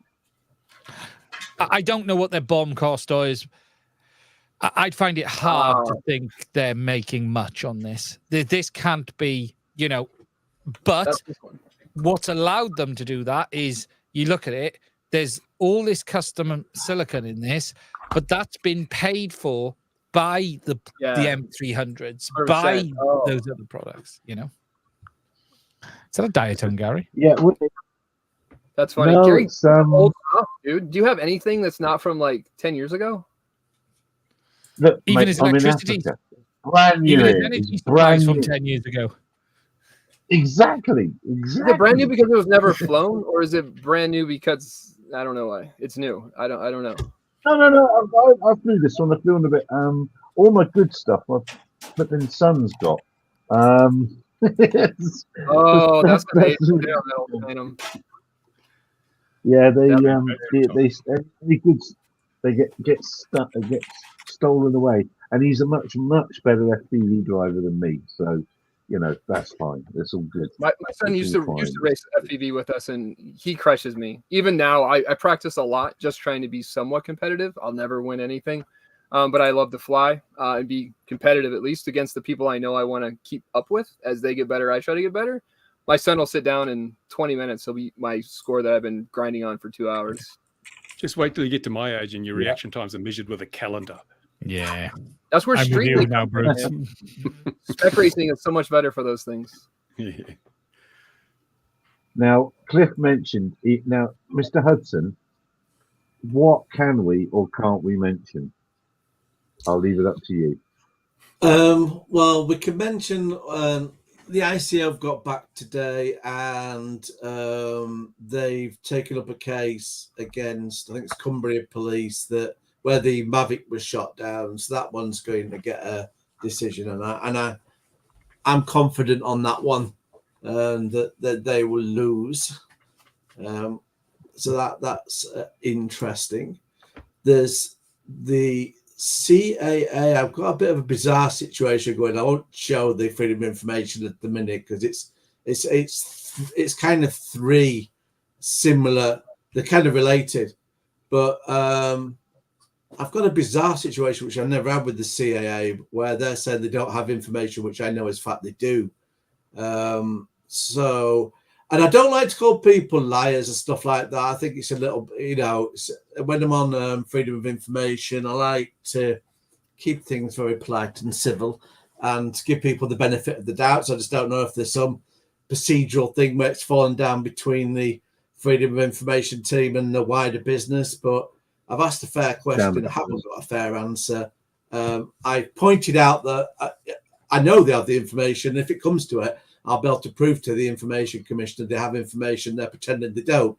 I don't know what their BOM cost is. I'd find it hard to think they're making much on this. This can't be, you know, but what's allowed them to do that is you look at it, there's all this custom silicon in this, but that's been paid for by the M300s, 100%. By those other products, you know. Is that a diatone, Gary? Yeah. That's funny. No, Gary, old stuff, dude. Do you have anything that's not from like 10 years ago? Look, even his electricity, even his energy supplies from 10 years ago. Exactly. Is it brand new because it was never flown, or is it brand new because I don't know why? It's new. I don't know. No. I flew this one. I flew on a bit. All my good stuff, but then son's got. Oh, that's amazing. Yeah, they goods they get stuck, they get stolen away, and he's a much better FPV driver than me. So, you know, that's fine. It's all good. My son used to race FPV with us, and he crushes me. Even now, I practice a lot just trying to be somewhat competitive. I'll never win anything, but I love to fly and be competitive, at least against the people I know I want to keep up with. As they get better, I try to get better. My son will sit down in 20 minutes. He'll beat my score that I've been grinding on for 2 hours. Just wait till you get to my age and your reaction times are measured with a calendar. Yeah. That's where street league now, Bruce. Spec racing is so much better for those things. Yeah. Now, Cliff mentioned it. Now, Mr. Hudson, what can we or can't we mention? I'll leave it up to you. Well, we can mention the ICO have got back today, and they've taken up a case against, I think it's Cumbria Police, that where the Mavic was shot down. So that one's going to get a decision, and I'm confident on that one, that they will lose. So that's interesting. There's the CAA. I've got a bit of a bizarre situation going. I won't show the freedom of information at the minute because it's kind of three similar. They're kind of related, but I've got a bizarre situation which I've never had with the CAA, where they're saying they don't have information, which I know is fact they do. So, and I don't like to call people liars and stuff like that. I think it's a little, when I'm on freedom of information, I like to keep things very polite and civil and give people the benefit of the doubt. So I just don't know if there's some procedural thing where it's fallen down between the freedom of information team and the wider business. But I've asked a fair question. I haven't got a fair answer. I pointed out that I know they have the information. If it comes to it, I'll be able to prove to the Information Commissioner they have information. They're pretending they don't.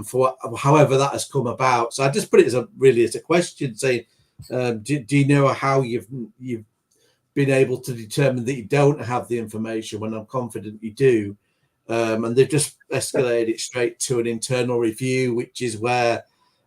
For however that has come about. So I just put it as a question, saying, do you know how you've been able to determine that you don't have the information when I'm confident you do? And they've just escalated it straight to an internal review, which is where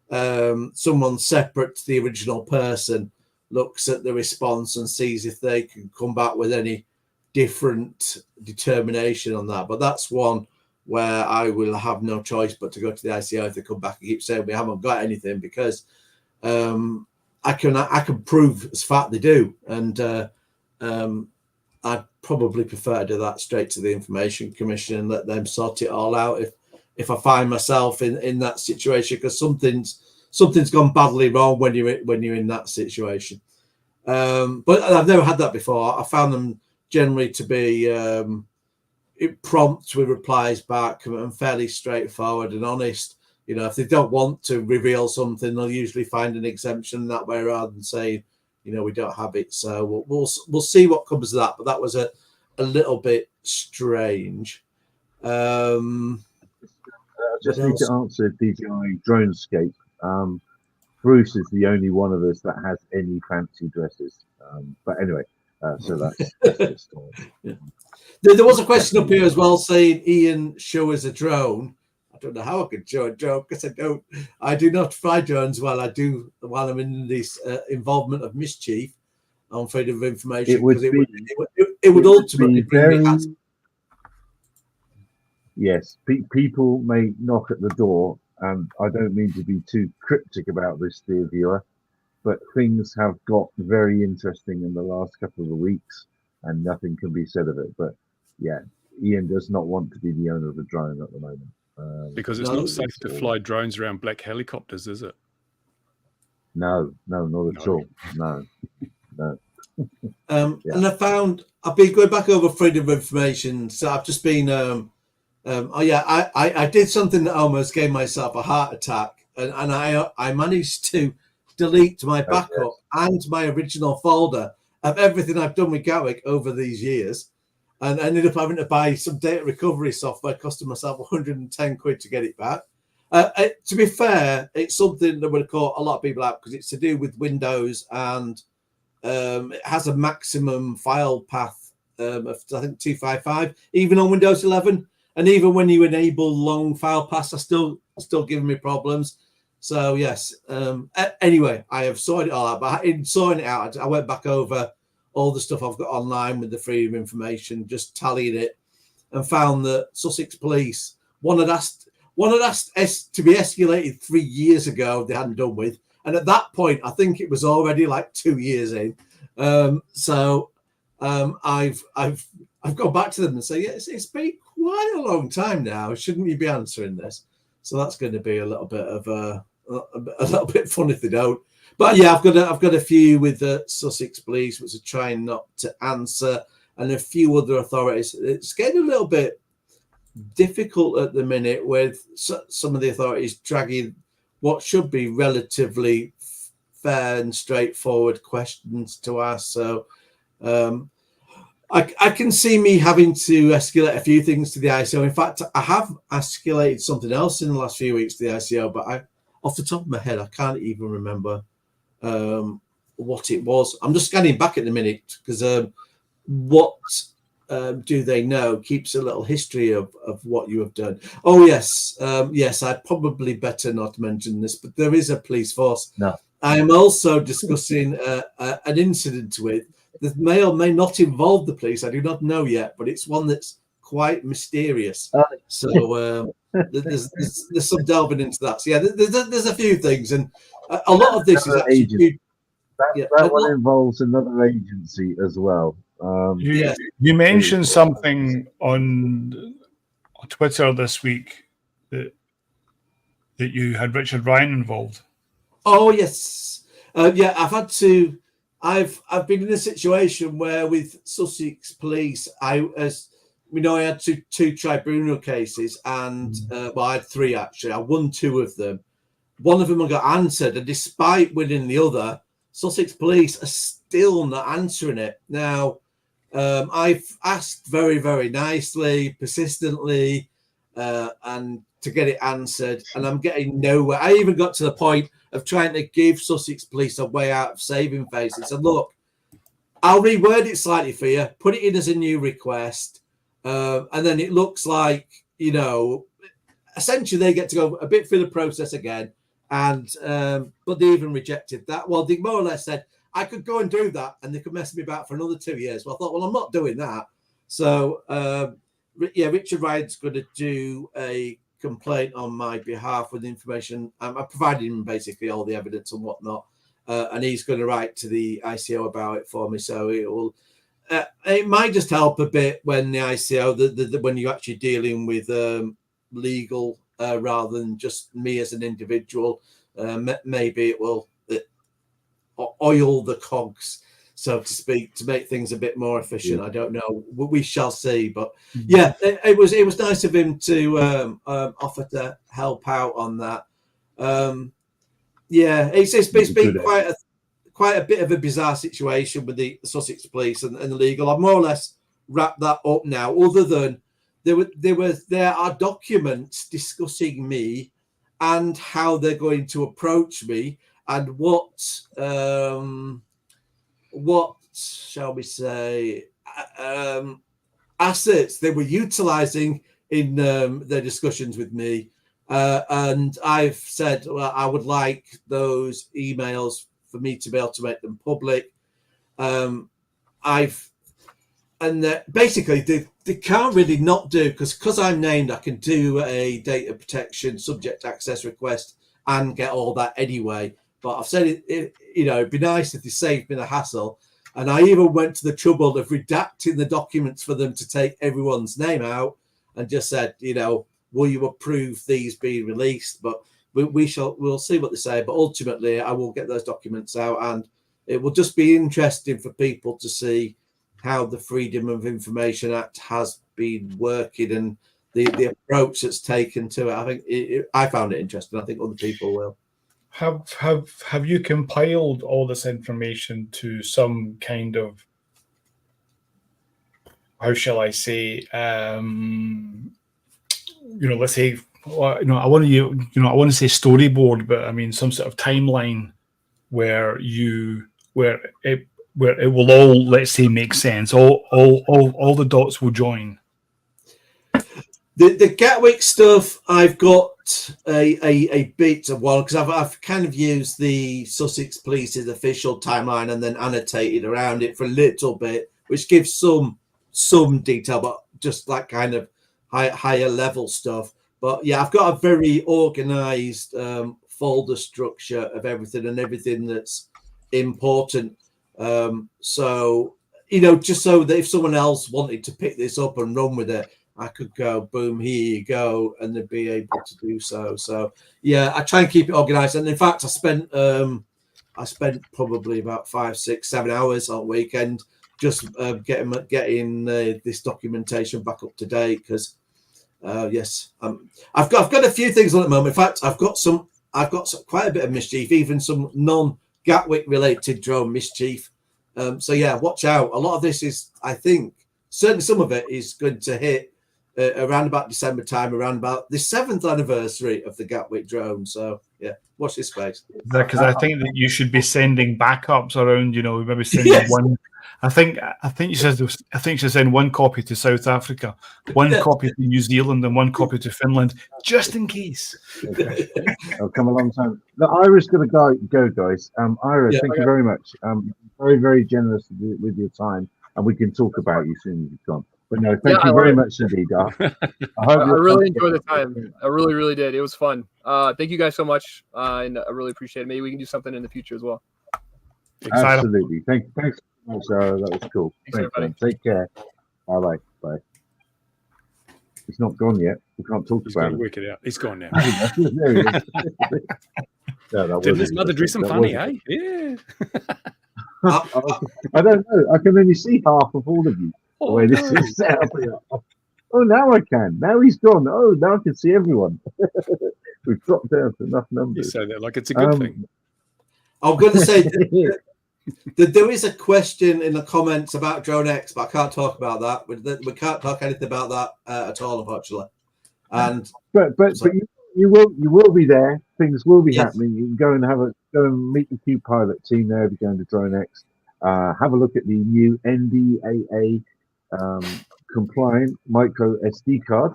someone separate to the original person looks at the response and sees if they can come back with any different determination on that. But that's one where I will have no choice but to go to the ICO if they come back and keep saying we haven't got anything, because I can prove as fact they do, and I'd probably prefer to do that straight to the Information Commission and let them sort it all out if I find myself in that situation, because something's gone badly wrong when you're in that situation. But I've never had that before. I found them generally to be prompt with replies back and fairly straightforward and honest. If they don't want to reveal something, they'll usually find an exemption that way rather than saying, we don't have it. So we'll see what comes of that. But that was a little bit strange. I just need to answer DJI Dronescape. Bruce is the only one of us that has any fancy dresses. But anyway, so that's the story. Yeah. There was a question up here as well saying, Ian, show us a drone. I don't know how I could show a drone because I do not fly drones while I'm in this involvement of mischief on freedom of information. It would ultimately bring me. Yes, people may knock at the door, and I don't mean to be too cryptic about this, dear viewer, but things have got very interesting in the last couple of weeks, and nothing can be said of it. But yeah, Ian does not want to be the owner of a drone at the moment. Because it's not safe to fly drones around black helicopters, is it? No, not at all. No. And I've been going back over freedom of information. So I've just been, I did something that almost gave myself a heart attack, and I managed to delete my backup and my original folder of everything I've done with Gawick over these years, and ended up having to buy some data recovery software, costing myself 110 quid to get it back. To be fair, it's something that would have caught a lot of people out because it's to do with Windows, and it has a maximum file path of, I think, 255, even on Windows 11. And even when you enable long file paths, are still giving me problems. So yes. Anyway, I have sorted it all out. But in sorting it out, I went back over all the stuff I've got online with the freedom of information, just tallied it, and found that Sussex Police, one had asked to be escalated 3 years ago. They hadn't done with, and at that point, I think it was already like 2 years in. I've gone back to them and say, yes, it's been quite a long time now. Shouldn't you be answering this? So that's going to be a little bit of a little bit fun if they don't. But yeah, I've got a few with the Sussex Police, which are trying not to answer, and a few other authorities. It's getting a little bit difficult at the minute with some of the authorities dragging what should be relatively fair and straightforward questions to ask. So I can see me having to escalate a few things to the ICO. In fact, I have escalated something else in the last few weeks to the ICO, but off the top of my head, I can't even remember what it was. I'm just scanning back at the minute because what do they know keeps a little history of what you have done. Oh, yes. Yes, I probably better not mention this, but there is a police force. No. I am also discussing an incident with that may or may not involve the police. I do not know yet, but it's one that's quite mysterious. So there's some delving into that. So yeah, there's a few things, and a lot of this is actually that one involves another agency as well. You mentioned something on Twitter this week that you had Richard Ryan involved. Oh yes, yeah. I've been in a situation where with Sussex Police, I had two tribunal cases, and I had three actually. I won two of them. One of them I got answered, and despite winning the other, Sussex Police are still not answering it. Now, I've asked very, very nicely, persistently, and to get it answered, and I'm getting nowhere. I even got to the point of trying to give Sussex Police a way out of saving face. And said, look, I'll reword it slightly for you, put it in as a new request, and then it looks like, essentially they get to go a bit through the process again. And but they even rejected that. Well, they more or less said I could go and do that, and they could mess me about for another 2 years. Well, I thought, well, I'm not doing that. So Richard Ryan's going to do a complaint on my behalf with information. I provided him basically all the evidence and whatnot, and he's going to write to the ICO about it for me. So it will. It might just help a bit when the ICO, when you're actually dealing with legal rather than just me as an individual. Maybe it will oil the cogs, so to speak, to make things a bit more efficient. I don't know. We shall see. But yeah, it was nice of him to offer to help out on that. It's been quite a bit of a bizarre situation with the Sussex Police and the legal. I've more or less wrapped that up now. Other than there are documents discussing me and how they're going to approach me and what shall we say assets they were utilizing in their discussions with me, and I've said, well, I would like those emails for me to be able to make them public. Basically they can't really not do, because I'm named, I can do a data protection subject access request and get all that anyway. But I've said it'd be nice if they saved me the hassle. And I even went to the trouble of redacting the documents for them to take everyone's name out and just said, will you approve these being released? But we'll see what they say. But ultimately, I will get those documents out, and it will just be interesting for people to see how the Freedom of Information Act has been working and the approach that's taken to it. I think I found it interesting. I think other people will. Have you compiled all this information to some kind of, how shall I say, let's say, I want to say storyboard, but I mean some sort of timeline where it will all, let's say, make sense. All the dots will join. The Gatwick stuff, I've got a bit of one, because I've kind of used the Sussex Police's official timeline and then annotated around it for a little bit, which gives some detail, but just like kind of higher level stuff. But yeah, I've got a very organized folder structure of everything that's important. So just so that if someone else wanted to pick this up and run with it, I could go, boom, here you go, and they'd be able to do so. So yeah, I try and keep it organized. And in fact, I spent probably about 5, 6, 7 hours on weekend just getting this documentation back up to date, because Yes, I've got a few things on at the moment. In fact, I've got quite a bit of mischief, even some non-Gatwick related drone mischief. So yeah, watch out. A lot of this is, I think, certainly some of it is going to hit around about December time, around about the 7th anniversary of the Gatwick drone. So yeah, watch this space. Because I think that you should be sending backups around. Maybe sending one. I think she should send one copy to South Africa, one copy to New Zealand, and one copy to Finland, just in case. Okay. I'll come a long time. The Ira's going to go, guys. Ira, thank you very much. Very, very generous with your time, and we can talk about you soon as you've gone. But no, thank you very much indeed. I really enjoyed the time. I really, really did. It was fun. Thank you guys so much, and I really appreciate it. Maybe we can do something in the future as well. Absolutely. Thanks so much, Sarah. That was cool. Thanks everybody. Take care. Bye. He's not gone yet. We can't talk about it. Work it out. He's gone now. There he is. Did his mother dress him funny, eh? Yeah. I don't know. I can only see half of all of you. The way this is set up here. Oh, now I can. Now he's gone. Oh, now I can see everyone. We've dropped down to enough numbers. You say that like it's a good thing. I'm going to say that there is a question in the comments about Drone X, but I can't talk about that. We can't talk anything about that at all, unfortunately. And but you will be there. Things will be happening. You can go and meet the Q Pilot team there if you're going to Drone X. Have a look at the new NDAA compliant micro SD card.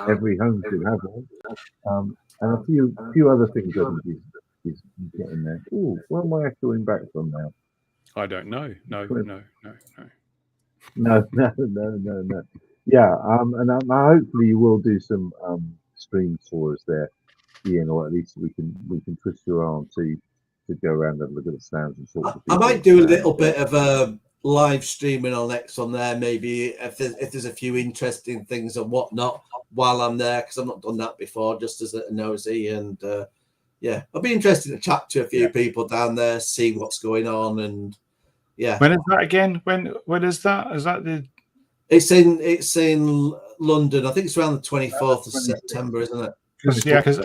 Every home should have one, and a few other things that he's getting there. Ooh, where am I echoing back from now? I don't know. No. Yeah, and hopefully you will do some streams for us there, Ian, or at least we can twist your arm to go around and look at the stands and talk to people. I might do a little bit of live streaming on X on there, maybe if there's a few interesting things and whatnot while I'm there, because I've not done that before, just as a nosy. And I'll be interested to chat to a few people down there, see what's going on. And when is that again? When is that? Is that the? It's in London. I think it's around the 24th of September, isn't it? Because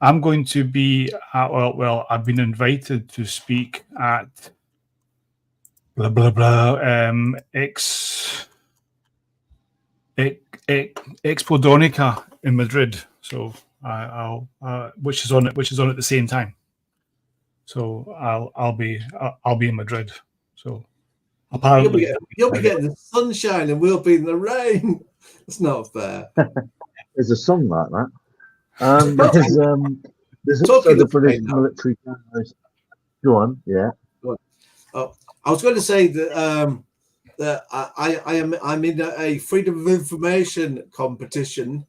I'm going to be at, well, I've been invited to speak at blah blah blah Expo Donica in Madrid. So I'll which is on at the same time. So I'll be in Madrid. So apparently you'll be getting the sunshine and we'll be in the rain. It's not fair. There's a song like that. There's also the British military cameras. Go on, yeah. Oh, I was going to say that I'm in a freedom of information competition.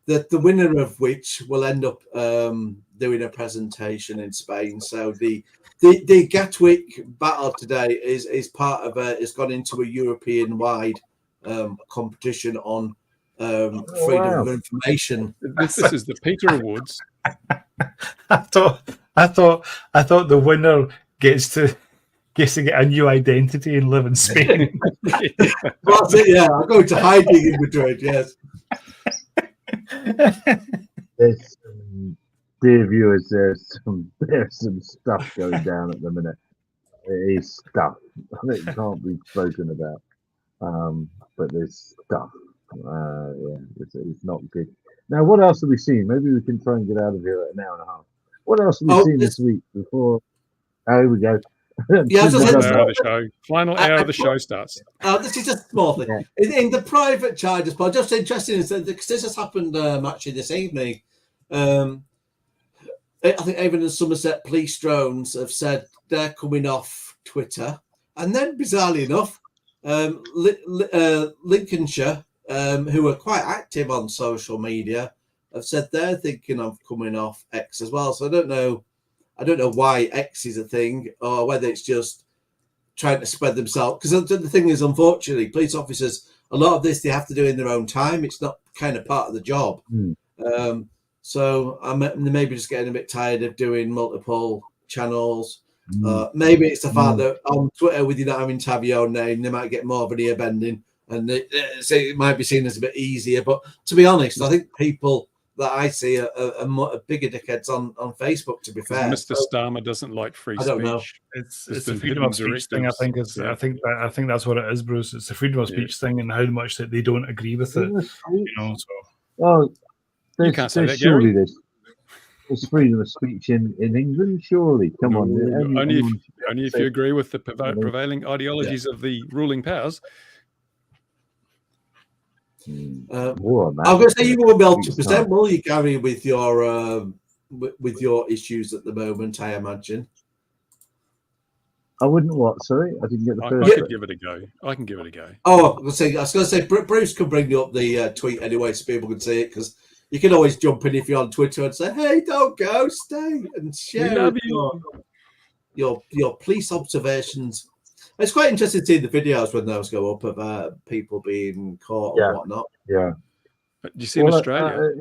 That the winner of which will end up doing a presentation in Spain. So the Gatwick battle today is part of it's gone into a European wide competition on freedom of information. This is the Peter Awards. I thought the winner gets to get a new identity and live in Spain. That's it. Yeah, I'm going to hiding in Madrid. Yes. There's dear viewers, there's some stuff going down at the minute. It is stuff that can't be spoken about, but there's stuff. It's not good. Now, what else have we seen? Maybe we can try and get out of here at an hour and a half. What else have we seen this week before? Oh, here we go. Final hour of the show starts. This is just a small thing. In the private chat, just interesting is that because this has happened actually this evening. I think even the Somerset police drones have said they're coming off Twitter, and then bizarrely enough, Lincolnshire, who are quite active on social media, have said they're thinking of coming off X as well. So I don't know why X is a thing or whether it's just trying to spread themselves. Because the thing is, unfortunately, police officers, a lot of this they have to do in their own time. It's not kind of part of the job. So I'm maybe just getting a bit tired of doing multiple channels. Maybe it's the fact that on Twitter, with you not having to have your own name, they might get more of an ear bending. and it might be seen as a bit easier. But to be honest, I think people that I see are bigger dickheads on Facebook. To be fair, Mr. Starmer doesn't like free speech. I don't know. It's the freedom of speech thing. I think that's what it is, Bruce. It's the freedom of speech thing, and how much that they don't agree with it. So. Well, you can't say that, Gary. There's freedom of speech in England, surely. Come on. Only if you agree with the prevailing ideologies of the ruling powers. I'm going to say you won't be able to present, will you, Gary, with your issues at the moment, I imagine. I wouldn't what? Sorry, I didn't get the first. I could give it a go. I can give it a go. Oh, I was going to say Bruce can bring you up the tweet anyway, so people can see it, because you can always jump in if you're on Twitter and say, "Hey, don't go, stay and share your police observations." It's quite interesting to see the videos when those go up of people being caught or whatnot. Yeah. But you see in Australia,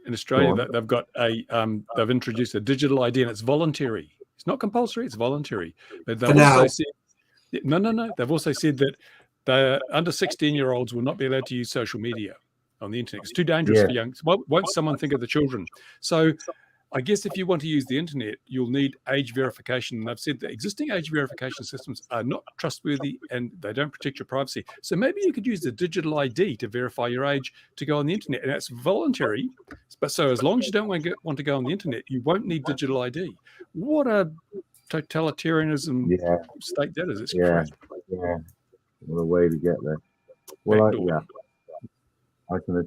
in Australia, they've got they've introduced a digital ID, and it's voluntary. It's not compulsory; it's voluntary. But they've also said, no. They've also said that the under 16-year-olds will not be allowed to use social media on the internet. It's too dangerous for young. Won't someone think of the children? So I guess if you want to use the internet, you'll need age verification. And they've said that existing age verification systems are not trustworthy and they don't protect your privacy. So maybe you could use the digital ID to verify your age to go on the internet. And that's voluntary. But so as long as you don't want to go on the internet, you won't need digital ID. What a totalitarianism state that is. It's crazy. Yeah. What a way to get there. Well, I can,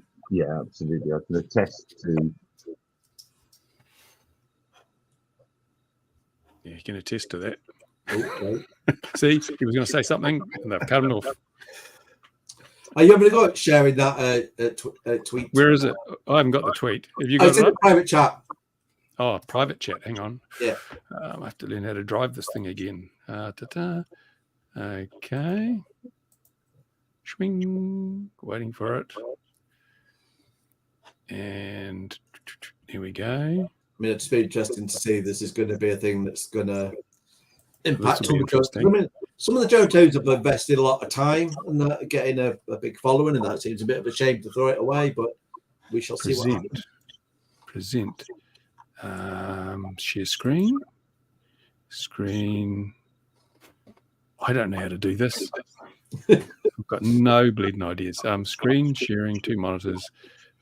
absolutely. I can attest to. Yeah, you can attest to that. See, he was going to say something, and they've cut him off. Are you ever going to sharing that tweet? Where is it? I haven't got the tweet. Have you got it's in the private chat. Oh, private chat. Hang on. Yeah. I have to learn how to drive this thing again. Okay. Swing. Waiting for it. And here we go. I mean, it's been interesting to see this is going to be a thing that's going to impact all the Joe. I mean, some of the Joe Toads have invested a lot of time and getting a big following, and that seems a bit of a shame to throw it away, but we shall see what happens. Present. Share screen. Screen. I don't know how to do this. I've got no bleeding ideas. Screen sharing, 2 monitors.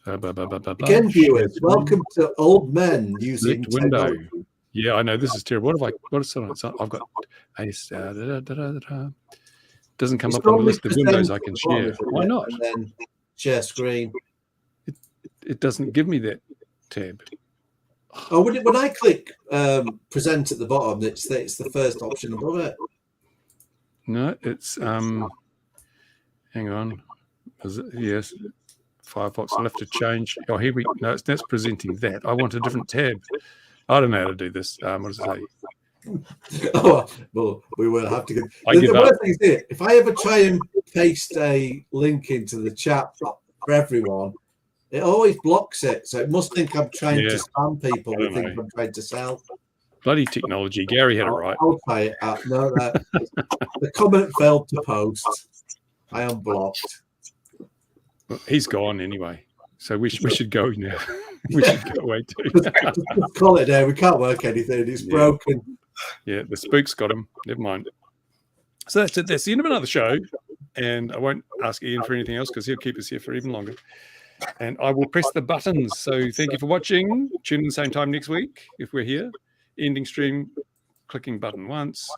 Again, viewers, welcome to Old Men Using Window. Technology. Yeah, I know this is terrible. What is something? I've got doesn't come up on the list of windows I can share. Why not? And then share screen. It doesn't give me that tab. Oh, when I click present at the bottom, it's the first option above it. No, it's hang on. Is it? Yes. Firefox. I'll have to change. Oh, here we no. That's presenting that. I want a different tab. I don't know how to do this. What does it say? Oh well, we will have to. The worst thing is, if I ever try and paste a link into the chat for everyone, it always blocks it. So it must think I'm trying to spam people who think I'm trying to sell. Bloody technology. Gary had it right. I'll try it out. No, the comment failed to post. I unblocked. Well, he's gone anyway, so we should go now. We should go away too. Just call it there. We can't work anything. It's broken. Yeah, the spook's got him. Never mind. So that's it. That's the end of another show, and I won't ask Ian for anything else because he'll keep us here for even longer. And I will press the buttons. So thank you for watching. Tune in the same time next week if we're here. Ending stream. Clicking button once.